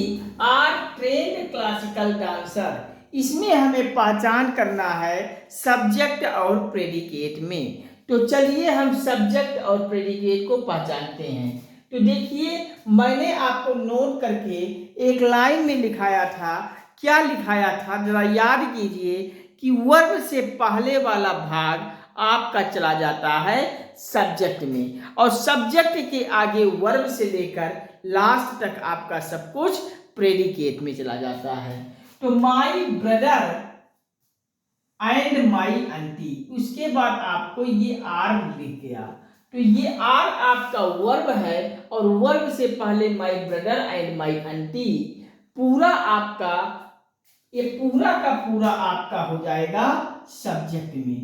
are trained classical dancer. इसमें हमें पहचान करना है सब्जेक्ट और प्रेडिकेट में। तो चलिए हम सब्जेक्ट और प्रेडिकेट को पहचानते हैं। तो देखिए, मैंने आपको नोट करके एक लाइन में लिखाया था। क्या लिखाया था जरा याद कीजिए कि वर्ब से पहले वाला भाग आपका चला जाता है सब्जेक्ट में, और सब्जेक्ट के आगे वर्ब से लेकर लास्ट तक आपका सब कुछ प्रेडिकेट में चला जाता है। तो माई ब्रदर एंड माई आंटी, उसके बाद आपको ये आर लिख गया। तो ये आर आपका वर्ब है, और वर्ब से पहले माई ब्रदर एंड माई आंटी पूरा आपका, ये पूरा का पूरा आपका हो जाएगा सब्जेक्ट में।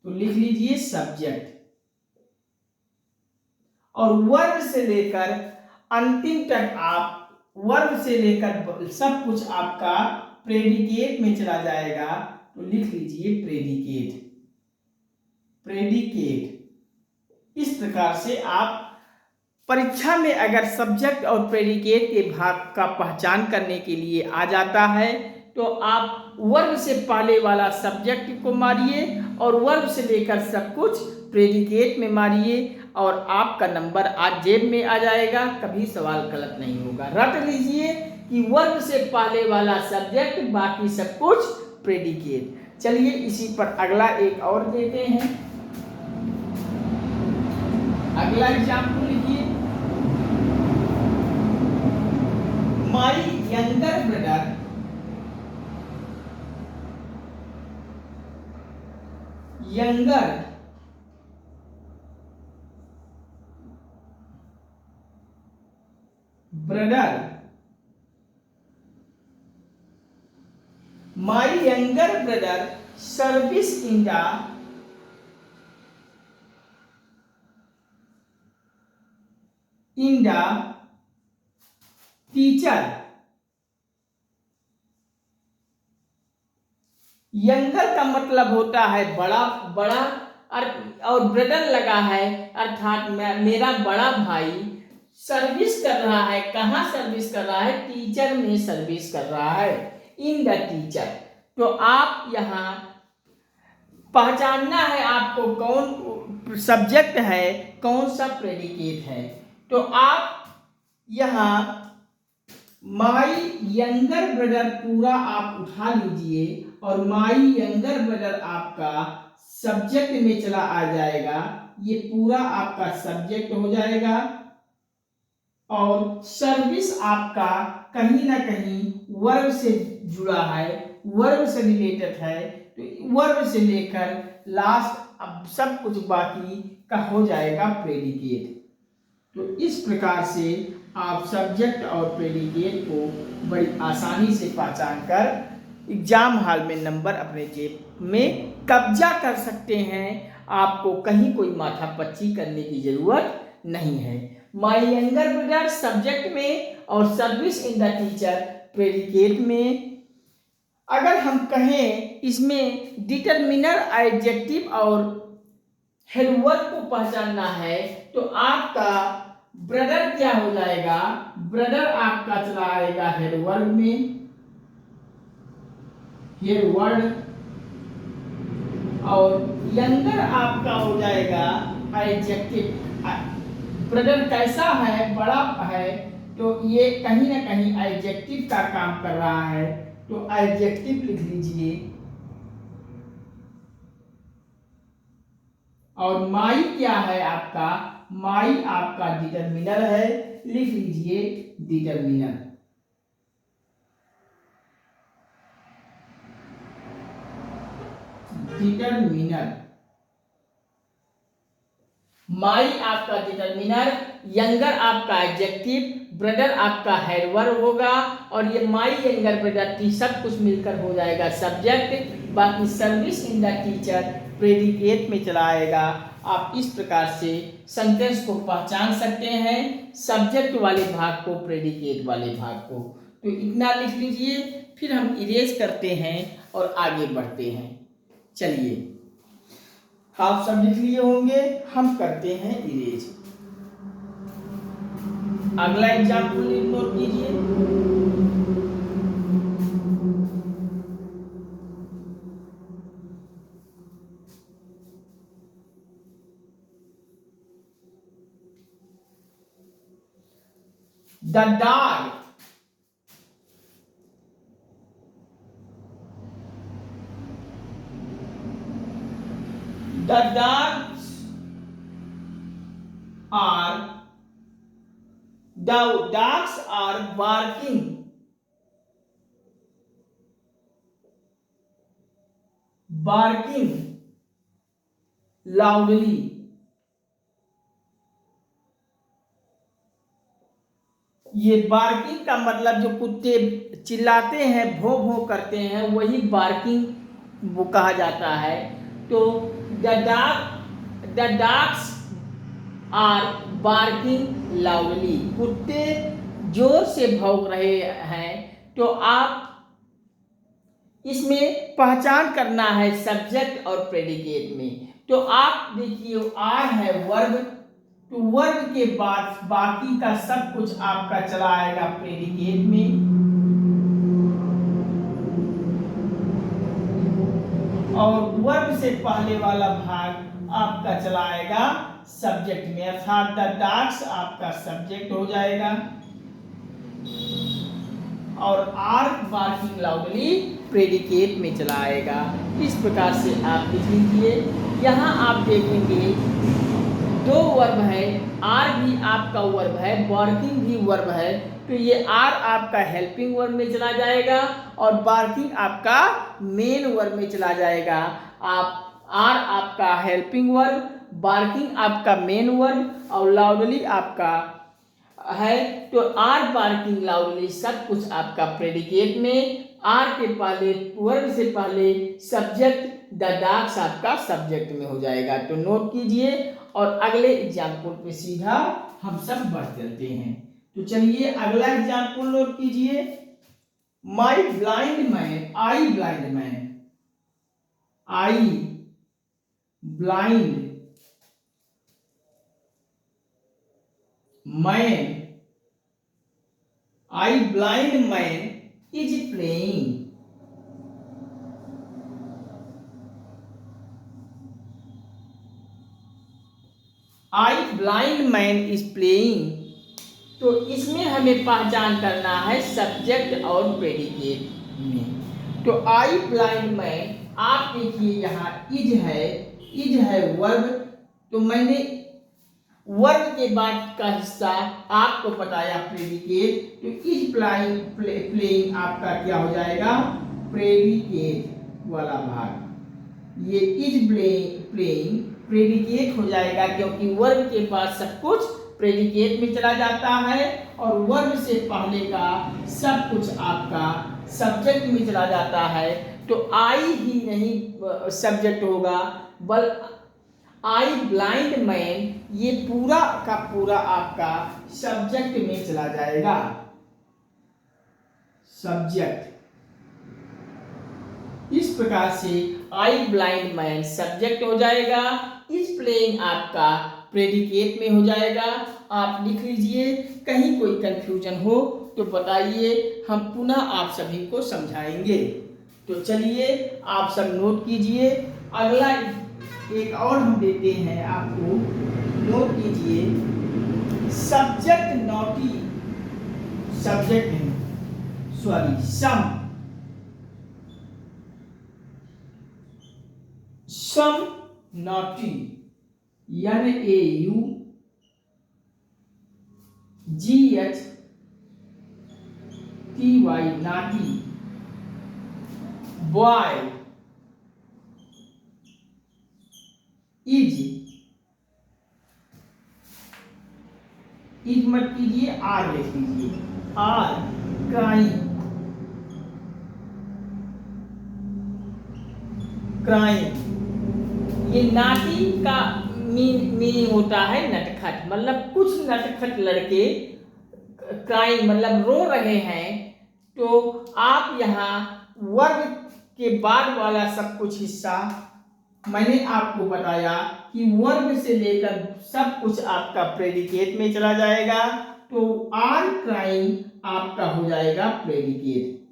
तो लिख लीजिए सब्जेक्ट, और वर्ब से लेकर अंतिम तक आप, वर्ब से लेकर सब कुछ आपका प्रेडिकेट में चला जाएगा। तो लिख लीजिए प्रेडिकेट। इस प्रकार से आप परीक्षा में अगर सब्जेक्ट और प्रेडिकेट के भाग का पहचान करने के लिए आ जाता है, तो आप वर्ब से पहले वाला सब्जेक्ट को मारिए और वर्ब से लेकर सब कुछ प्रेडिकेट में मारिए, और आपका नंबर आज जेब में आ जाएगा। कभी सवाल गलत नहीं होगा। रट लीजिए कि वर्ब से पहले वाला सब्जेक्ट, बाकी सब कुछ प्रेडिकेट। चलिए इसी पर अगला एक और देते हैं। अगला एग्जाम्पल लिखिए, my younger brother my younger brother service in the teacher। Younger का मतलब होता है बड़ा, और ब्रदर लगा है, अर्थात मेरा बड़ा भाई सर्विस कर रहा है। कहाँ सर्विस कर रहा है? टीचर में सर्विस कर रहा है, इन द टीचर। तो आप यहाँ पहचानना है आपको कौन सब्जेक्ट है, कौन सा प्रेडिकेट है। तो आप यहाँ माई यंगर ब्रदर पूरा आप उठा लीजिए, और माई यंगर ब्रदर आपका सब्जेक्ट में चला आ जाएगा। ये पूरा आपका सब्जेक्ट हो जाएगा, और सर्विस आपका कहीं ना कहीं वर्ब से जुड़ा है, वर्ब से रिलेटेड है। तो वर्ब से लेकर लास्ट अब सब कुछ बाकी का हो जाएगा प्रेडिकेट। तो इस प्रकार से आप सब्जेक्ट और प्रेडिकेट को बड़ी आसानी से पहचान कर एग्जाम हॉल में नंबर अपने जेब में कब्जा कर सकते हैं। आपको कहीं कोई माथापच्ची करने की जरूरत नहीं है। माई यंगर ब्रदर सब्जेक्ट में और service in the teacher predicate में। अगर हम कहें इसमें डिटरमिनर, एडजेक्टिव और हेड वर्ब को पहचानना है, तो आपका ब्रदर क्या हो जाएगा? ब्रदर आपका चला आएगा हेड वर्ब में, हेड वर्ड, और यंगर आपका हो जाएगा एडजेक्टिव। ब्रदर कैसा है, बड़ा है, तो ये कहीं ना कहीं एडजेक्टिव का काम कर रहा है, तो एडजेक्टिव लिख लीजिए। और माई क्या है आपका, माई आपका डिटरमिनर है, लिख लीजिए डिटरमिनर। डिटरमिनर, माई आपका डिटरमिनर, यंगर आपका एडजेक्टिव, ब्रदर आपका हेड वर्ब होगा, और ये माई यंगर ब्रदर की सब कुछ मिलकर हो जाएगा सब्जेक्ट। बाकी service in the teacher predicate में चला आएगा। आप इस प्रकार से सेंटेंस को पहचान सकते हैं, सब्जेक्ट वाले भाग को, प्रेडिकेट वाले भाग को। तो इतना लिख लीजिए, फिर हम इरेज करते हैं और आगे बढ़ते हैं। चलिए, आप सब लिख लिए होंगे, हम करते हैं इरेज। अगला एग्जाम्पल नोट कीजिए। The dog, the dogs are barking loudly। ये बार्किंग का मतलब जो कुत्ते चिल्लाते हैं, भों भों करते हैं, वही बार्किंग वो कहा जाता है। तो the dogs are barking loudly, कुत्ते जोर से भौंक रहे हैं। तो आप इसमें पहचान करना है सब्जेक्ट और प्रेडिकेट में। तो आप देखिए, आर है वर्ब, तो वर्ब के बाद बाकी का सब कुछ आपका चला आएगा प्रेडिकेट में, और वर्ब से पहले वाला भाग आपका चला आएगा सब्जेक्ट में, अर्थात द डॉग्स आपका सब्जेक्ट हो जाएगा, और आर बार्किंग लाउडली प्रेडिकेट में चला आएगा। इस प्रकार से आप लिख लीजिए। यहाँ आप देखेंगे दो वर्ब है, आर भी आपका वर्ब है, बार्किंग भी वर्ब है, तो ये आर आपका हेल्पिंग वर्ब में चला जाएगा और बार्किंग आपका मेन वर्ब में चला जाएगा। आप आर आपका हेल्पिंग वर्ब, बार्किंग आपका मेन वर्ब, और लाउडली आपका है, तो आर बार्किंग लाउडली सब कुछ आपका प्रेडिकेट में, आर के पहले वर्ब से पहले सब्जेक्ट, द डॉग्स आपका सब्जेक्ट में हो जाएगा। तो नोट कीजिए, और अगले एग्जाम्पल पे सीधा हम सब बढ़ चलते हैं। तो चलिए अगला एग्जाम्पल नोट कीजिए। My blind man, I blind man, I blind man, I blind man is playing, I blind man is playing. तो इसमें हमें पहचान करना है सब्जेक्ट और प्रेडिकेट में। तो आई ब्लाइंड मैन, आप देखिए यहाँ इज है वर्ब, तो मैंने वर्ब के बाद का हिस्सा आपको बताया प्रेडिकेट, तो इज प्लेइंग आपका क्या हो जाएगा, प्रेडिकेट वाला भाग। ये इज प्लेइंग प्रेडिकेट हो जाएगा, क्योंकि वर्ब के बाद सब कुछ प्रेडिकेट में चला जाता है, और वर्ब से पहले का सब कुछ आपका सब्जेक्ट में चला जाता है। तो आई ही नहीं सब्जेक्ट होगा, बल आई ब्लाइंड मैन ये पूरा का पूरा आपका सब्जेक्ट में चला जाएगा, सब्जेक्ट। इस प्रकार से आई ब्लाइंड मैन सब्जेक्ट हो जाएगा, इज प्लेइंग आपका प्रेडिकेट में हो जाएगा। आप लिख लीजिए, कहीं कोई कंफ्यूजन हो तो बताइए, हम पुनः आप सभी को समझाएंगे। तो चलिए आप सब नोट कीजिए। अगला एक और हम देते हैं आपको, नोट कीजिए, सब्जेक्ट नॉटी, सब्जेक्ट नहीं sorry some naughty, NAUGHTY naughty, boy is मत कीजिए, आर लिख लीजिए, आर क्राइम, क्राइम। ये नाटी का मीनिंग होता है नटखट, मतलब कुछ नटखट लड़के क्राइम मतलब रो रहे हैं। तो आप यहाँ वर्ब के बाद वाला सब कुछ हिस्सा मैंने आपको बताया कि वर्ब से लेकर सब कुछ आपका प्रेडिकेट में चला जाएगा। तो आर क्राइम आपका हो जाएगा प्रेडिकेट,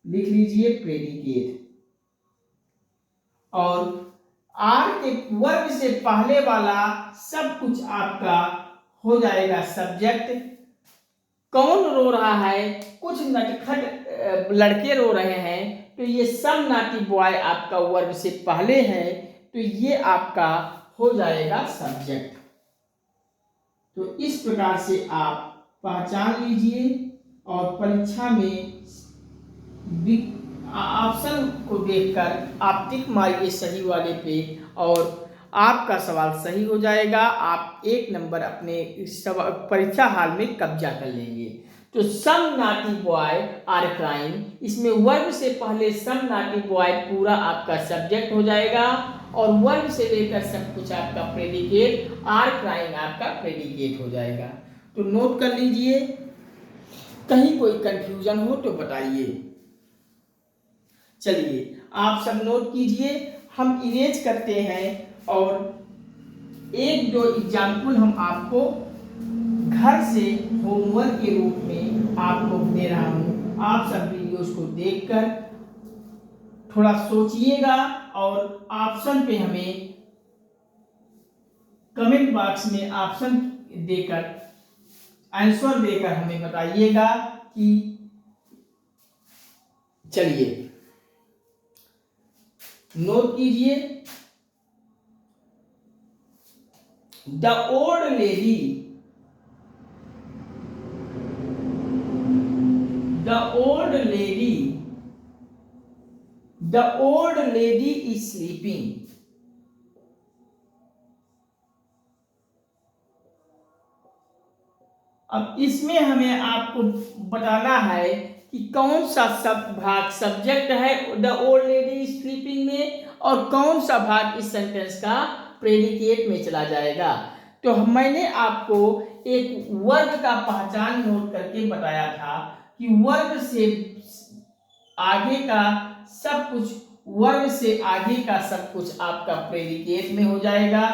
लिख लीजिए प्रेडिकेट। और आर के वर्ब से पहले वाला सब कुछ आपका हो जाएगा सब्जेक्ट। कौन रो रहा है, कुछ नटखट लड़के रो रहे हैं, तो ये सम नाटी बॉय आपका वर्ब से पहले है, तो ये आपका हो जाएगा सब्जेक्ट। तो इस प्रकार से आप पहचान लीजिए और परीक्षा में ऑप्शन को देखकर आप टिक मारिए सही वाले पे और आपका सवाल सही हो जाएगा। आप 1 नंबर अपने परीक्षा हाल में कब्जा कर लेंगे। तो सम नाटी बॉय आर क्राइम, इसमें वर्ब से पहले सम नाटी बॉय पूरा आपका सब्जेक्ट हो जाएगा और वर्ब से लेकर सब कुछ आपका प्रेडिकेट, आर क्राइम आपका प्रेडिकेट हो जाएगा। तो नोट कर लीजिए, कहीं कोई कंफ्यूजन हो तो बताइए। चलिए आप सब नोट कीजिए, हम इरेज करते हैं और 1-2 एग्जाम्पल हम आपको घर से होमवर्क के रूप में आपको दे रहा हूँ। आप सब वीडियोस को देखकर थोड़ा सोचिएगा और ऑप्शन पे हमें कमेंट बॉक्स में ऑप्शन देकर आंसर देकर हमें बताइएगा कि चलिए नोट कीजिए, the old lady, the old lady, the old lady is sleeping. अब इसमें हमें आपको बताना है कि कौन सा सब भाग सब्जेक्ट है the old lady is sleeping में और कौन सा भाग इस सेंटेंस का प्रेडिकेट में चला जाएगा। तो मैंने आपको एक वर्ब का पहचान नोट करके बताया था कि वर्ब से आगे का सब कुछ, वर्ब से आगे का सब कुछ आपका प्रेडिकेट में हो जाएगा,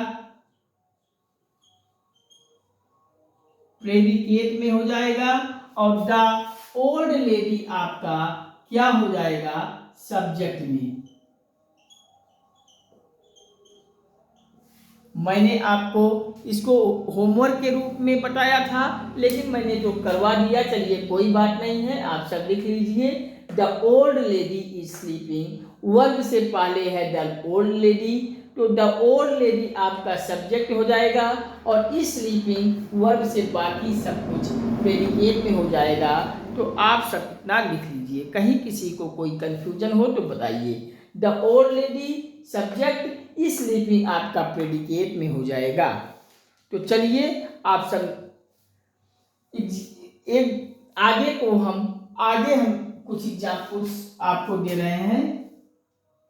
प्रेडिकेट में हो जाएगा और द ओल्ड लेडी आपका क्या हो जाएगा सब्जेक्ट में। मैंने आपको इसको होमवर्क के रूप में बताया था लेकिन मैंने तो करवा दिया। चलिए कोई बात नहीं है, आप सब लिख लीजिए, the old lady is sleeping. Verb से पहले है द ओल्ड लेडी, तो द ओल्ड लेडी आपका सब्जेक्ट हो जाएगा और इस स्लीपिंग वर्ब से बाकी सब कुछ प्रेडिकेट में हो जाएगा। तो आप सब इतना लिख लीजिए, कहीं किसी को कोई कंफ्यूजन हो तो बताइए। द ओल्ड लेडी सब्जेक्ट, इस स्लीपिंग आपका प्रेडिकेट में हो जाएगा। तो चलिए आप सब एक आगे हम कुछ एग्जाम्पल्स आपको दे रहे हैं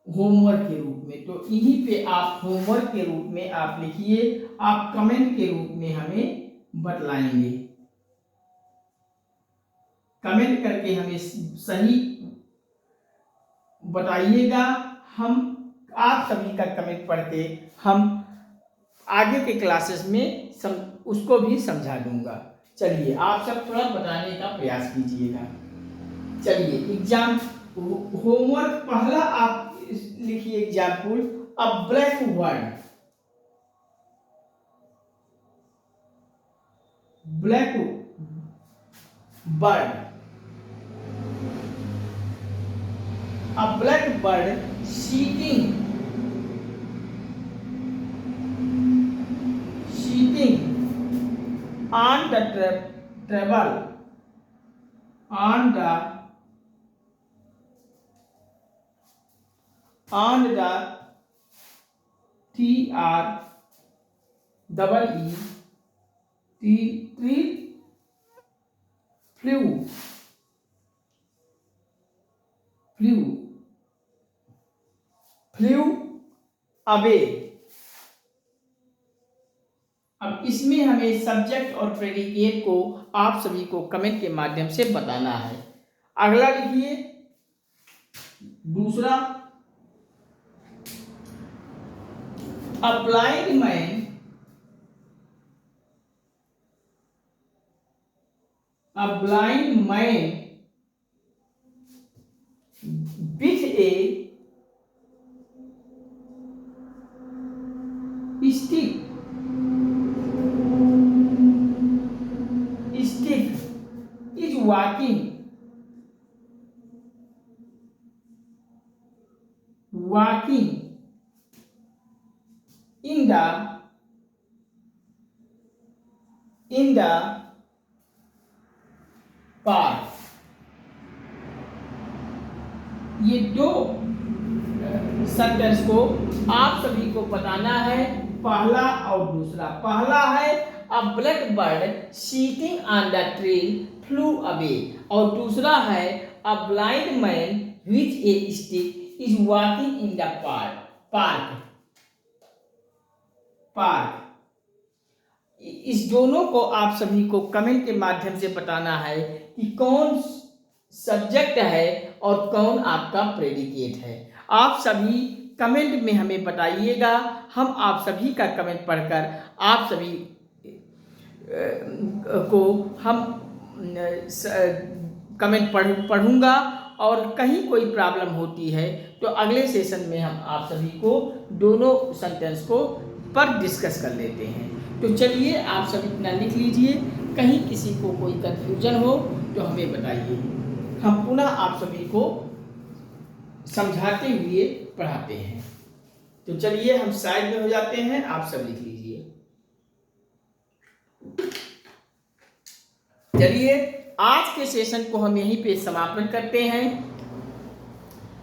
होमवर्क के रूप में। तो इन्हीं पे आप होमवर्क के रूप में आप लिखिए, आप कमेंट के रूप में हमें बतलाएंगे। कमेंट करके हमें सही बताइएगा, हम आप सभी का कमेंट पढ़ के हम आगे के क्लासेस में उसको भी समझा दूंगा। चलिए आप सब थोड़ा बताने का प्रयास कीजिएगा। चलिए एग्जाम होमवर्क पहला आप लिखिए example, a black bird, black bird, a black bird sitting on the travel, on the T R double E tree flew away। अब इसमें हमें सब्जेक्ट और प्रेडिकेट को आप सभी को कमेंट के माध्यम से बताना है। अगला लिखिए दूसरा, अ blind man, a blind man with a stick is walking in the park। ये दो सेंटेंस को आप सभी को बताना है, पहला और दूसरा। पहला है a black bird sitting on the tree flew away, और दूसरा है a blind man with a stick is walking in the park. इस दोनों को आप सभी को कमेंट के माध्यम से बताना है कि कौन सब्जेक्ट है और कौन आपका प्रेडिकेट है। आप सभी कमेंट में हमें बताइएगा, हम आप सभी का कमेंट पढ़कर आप सभी को हम कमेंट पढ़ूंगा, और कहीं कोई प्रॉब्लम होती है तो अगले सेशन में हम आप सभी को दोनों सेंटेंस को पर डिस्कस कर लेते हैं। तो चलिए आप सब इतना लिख लीजिए, कहीं किसी को कोई कंफ्यूजन हो तो हमें बताइए, हम पुनः आप सभी को समझाते हुए पढ़ाते हैं। तो चलिए हम साइड में हो जाते हैं, आप सब लिख लीजिए। चलिए आज के सेशन को हम यहीं पे समापन करते हैं।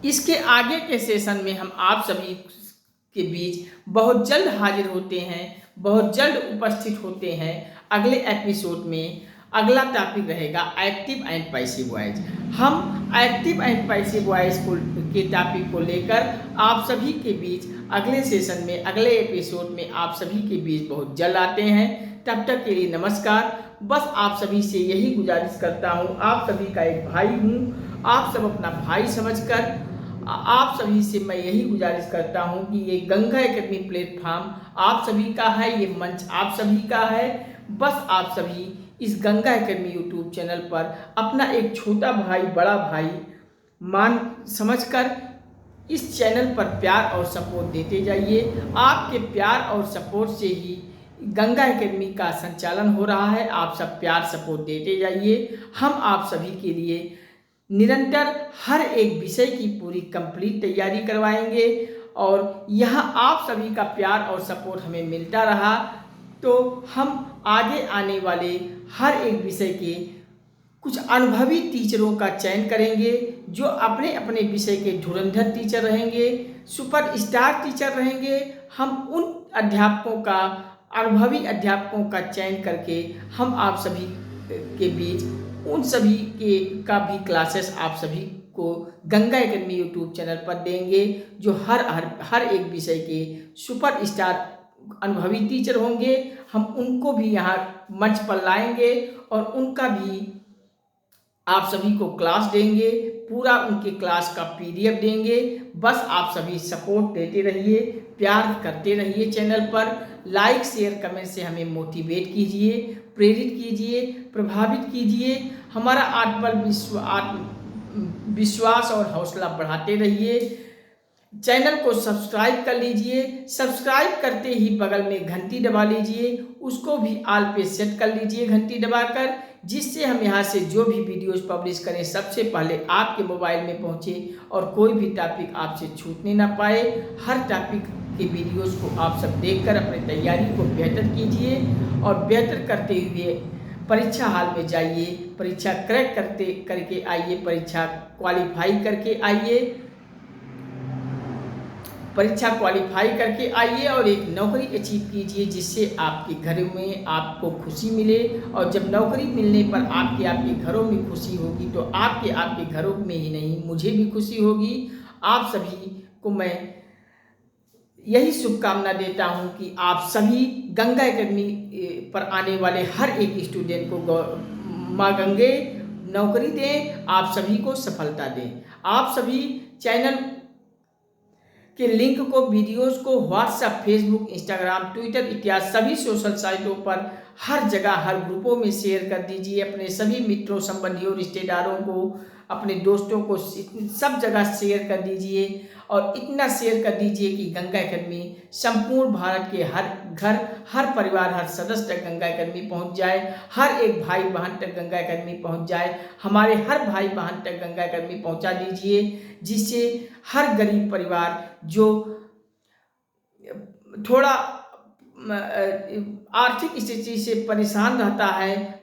इसके आगे के सेशन में हम आप सभी के बीच बहुत जल्द हाजिर होते हैं, बहुत जल्द उपस्थित होते हैं। अगले एपिसोड में अगला टॉपिक रहेगा एक्टिव एंड पैसिव वॉइस। हम एक्टिव एंड पैसिव वॉइस के टॉपिक को लेकर आप सभी के बीच अगले सेशन में, अगले एपिसोड में आप सभी के बीच बहुत जल्द आते हैं। तब तक के लिए नमस्कार। बस आप सभी से यही गुजारिश करता हूँ, आप सभी का एक भाई हूँ, आप सब अपना भाई समझकर आप सभी से मैं यही गुजारिश करता हूँ कि ये गंगा एकेडमी प्लेटफॉर्म आप सभी का है, ये मंच आप सभी का है। बस आप सभी इस गंगा एकेडमी यूट्यूब चैनल पर अपना एक छोटा भाई, बड़ा भाई मान समझकर इस चैनल पर प्यार और सपोर्ट देते जाइए। आपके प्यार और सपोर्ट से ही गंगा एकेडमी का संचालन हो रहा है। आप सब प्यार सपोर्ट देते जाइए। हम आप सभी के लिए निरंतर हर एक विषय की पूरी कंप्लीट तैयारी करवाएंगे, और यहाँ आप सभी का प्यार और सपोर्ट हमें मिलता रहा तो हम आगे आने वाले हर एक विषय के कुछ अनुभवी टीचरों का चयन करेंगे, जो अपने अपने विषय के धुरंधर टीचर रहेंगे, सुपर स्टार टीचर रहेंगे। हम उन अध्यापकों का, अनुभवी अध्यापकों का चयन करके हम आप सभी के बीच उन सभी के का भी क्लासेस आप सभी को गंगा एकेडमी यूट्यूब चैनल पर देंगे, जो हर एक विषय के सुपर स्टार अनुभवी टीचर होंगे। हम उनको भी यहाँ मंच पर लाएंगे और उनका भी आप सभी को क्लास देंगे, पूरा उनके क्लास का PDF देंगे। बस आप सभी सपोर्ट देते रहिए, प्यार करते रहिए। चैनल पर लाइक शेयर कमेंट से हमें मोटिवेट कीजिए, प्रेरित कीजिए, प्रभावित कीजिए। हमारा आत्मविश्वास और हौसला बढ़ाते रहिए। चैनल को सब्सक्राइब कर लीजिए। सब्सक्राइब करते ही बगल में घंटी दबा लीजिए, उसको भी ऑल पे सेट कर लीजिए घंटी दबाकर, जिससे हम यहाँ से जो भी वीडियोस पब्लिश करें सबसे पहले आपके मोबाइल में पहुँचे और कोई भी टॉपिक आपसे छूटने ना पाए। हर टॉपिक के वीडियोस को आप सब देखकर अपनी तैयारी को बेहतर कीजिए और बेहतर करते हुए परीक्षा हाल में जाइए, परीक्षा क्रैक करके आइए, परीक्षा क्वालिफाई करके आइए, परीक्षा क्वालिफाई करके आइए और एक नौकरी अचीव कीजिए, जिससे आपके घर में आपको खुशी मिले। और जब नौकरी मिलने पर आपके घरों में खुशी होगी तो आपके घरों में ही नहीं, मुझे भी खुशी होगी। आप सभी को मैं यही शुभकामना देता हूं कि आप सभी गंगा एकेडमी पर आने वाले हर एक स्टूडेंट को माँ गंगे नौकरी दें, आप सभी को सफलता दें। आप सभी चैनल के लिंक को, वीडियोस को व्हाट्सएप, फेसबुक, इंस्टाग्राम, ट्विटर इत्यादि सभी सोशल साइटों पर हर जगह हर ग्रुपों में शेयर कर दीजिए। अपने सभी मित्रों, संबंधियों, रिश्तेदारों को, अपने दोस्तों को सब जगह शेयर कर दीजिए और इतना शेयर कर दीजिए कि गंगा एकेडमी संपूर्ण भारत के हर घर, हर परिवार, हर सदस्य तक गंगा एकेडमी पहुंच जाए। हर एक भाई बहन तक गंगा एकेडमी पहुंच जाए। हमारे हर भाई बहन तक गंगा एकेडमी पहुंचा दीजिए, जिससे हर गरीब परिवार जो थोड़ा आर्थिक स्थिति से परेशान रहता है,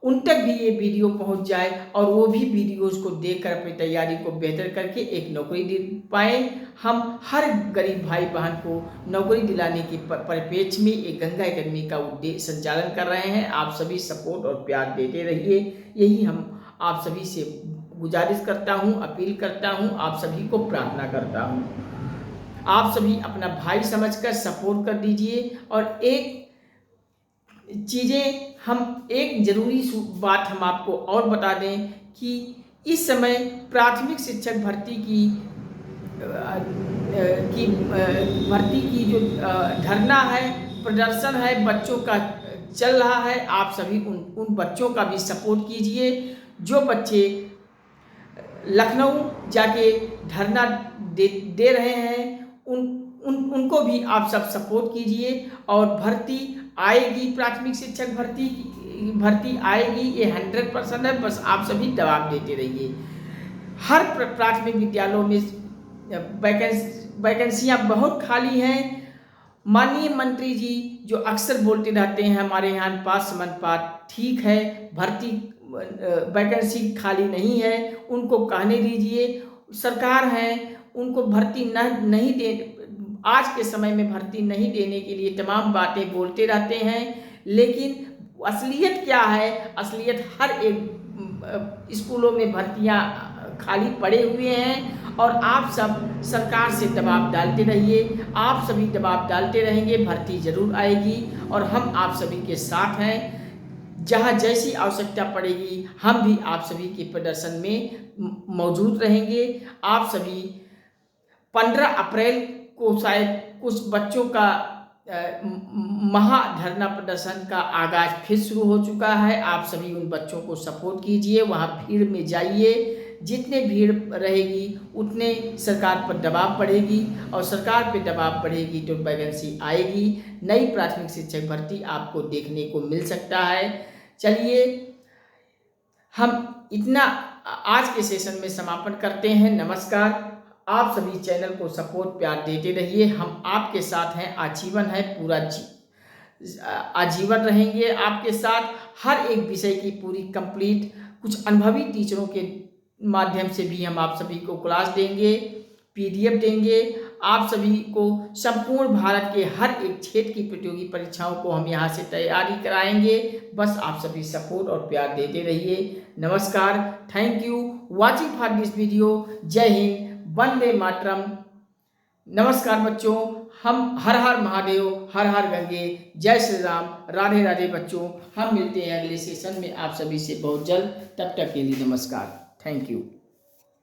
उन तक भी ये वीडियो पहुंच जाए और वो भी वीडियोस को देखकर अपनी तैयारी को बेहतर करके एक नौकरी दे पाए। हम हर गरीब भाई बहन को नौकरी दिलाने के परिप्रेक्ष्य में एक गंगा एकेडमी का संचालन कर रहे हैं। आप सभी सपोर्ट और प्यार देते रहिए, यही हम आप सभी से गुजारिश करता हूं, अपील करता हूं, आप सभी को प्रार्थना करता हूं। आप सभी अपना भाई समझकर सपोर्ट कर दीजिए। और एक एक ज़रूरी बात हम आपको और बता दें कि इस समय प्राथमिक शिक्षक भर्ती की जो धरना है, प्रदर्शन है, बच्चों का चल रहा है। आप सभी उन बच्चों का भी सपोर्ट कीजिए। जो बच्चे लखनऊ जाके धरना दे रहे हैं, उनको भी आप सब सपोर्ट कीजिए और भर्ती आएगी, प्राथमिक शिक्षक भर्ती आएगी, ये 100% है। बस आप सभी दबाव देते रहिए। हर प्राथमिक विद्यालयों में वैकेंसियां बहुत खाली हैं। माननीय मंत्री जी जो अक्सर बोलते रहते हैं हमारे यहाँ पास समन्पात ठीक है, भर्ती वैकेंसी खाली नहीं है, उनको कहने दीजिए। सरकार है, उनको भर्ती नहीं दे, आज के समय में भर्ती नहीं देने के लिए तमाम बातें बोलते रहते हैं, लेकिन असलियत क्या है? असलियत हर एक स्कूलों में भर्तियां खाली पड़े हुए हैं और आप सब सरकार से दबाव डालते रहिए। आप सभी दबाव डालते रहेंगे, भर्ती जरूर आएगी और हम आप सभी के साथ हैं। जहाँ जैसी आवश्यकता पड़ेगी हम भी आप सभी के प्रदर्शन में मौजूद रहेंगे। आप सभी 15 अप्रैल को शायद कुछ बच्चों का महाधरना प्रदर्शन का आगाज फिर शुरू हो चुका है। आप सभी उन बच्चों को सपोर्ट कीजिए, वहाँ भीड़ में जाइए। जितने भीड़ रहेगी उतने सरकार पर दबाव बढ़ेगी और सरकार पे दबाव बढ़ेगी तो वैकेंसी आएगी। नई प्राथमिक शिक्षक भर्ती आपको देखने को मिल सकता है। चलिए हम इतना आज के सेशन में समापन करते हैं। नमस्कार। आप सभी चैनल को सपोर्ट प्यार देते रहिए। हम आपके साथ हैं, आजीवन है, पूरा आजीवन रहेंगे आपके साथ। हर एक विषय की पूरी कंप्लीट कुछ अनुभवी टीचरों के माध्यम से भी हम आप सभी को क्लास देंगे, PDF देंगे। आप सभी को संपूर्ण भारत के हर एक क्षेत्र की प्रतियोगी परीक्षाओं को हम यहाँ से तैयारी कराएंगे। बस आप सभी सपोर्ट और प्यार देते रहिए। नमस्कार। Thank you watching for this video. जय हिंद, वंदे मातरम। नमस्कार बच्चों। हम हर हर महादेव, हर हर गंगे, जय श्री राम, राधे राधे बच्चों। हम मिलते हैं अगले सेशन में आप सभी से बहुत जल्द। तब तक के लिए नमस्कार। Thank you.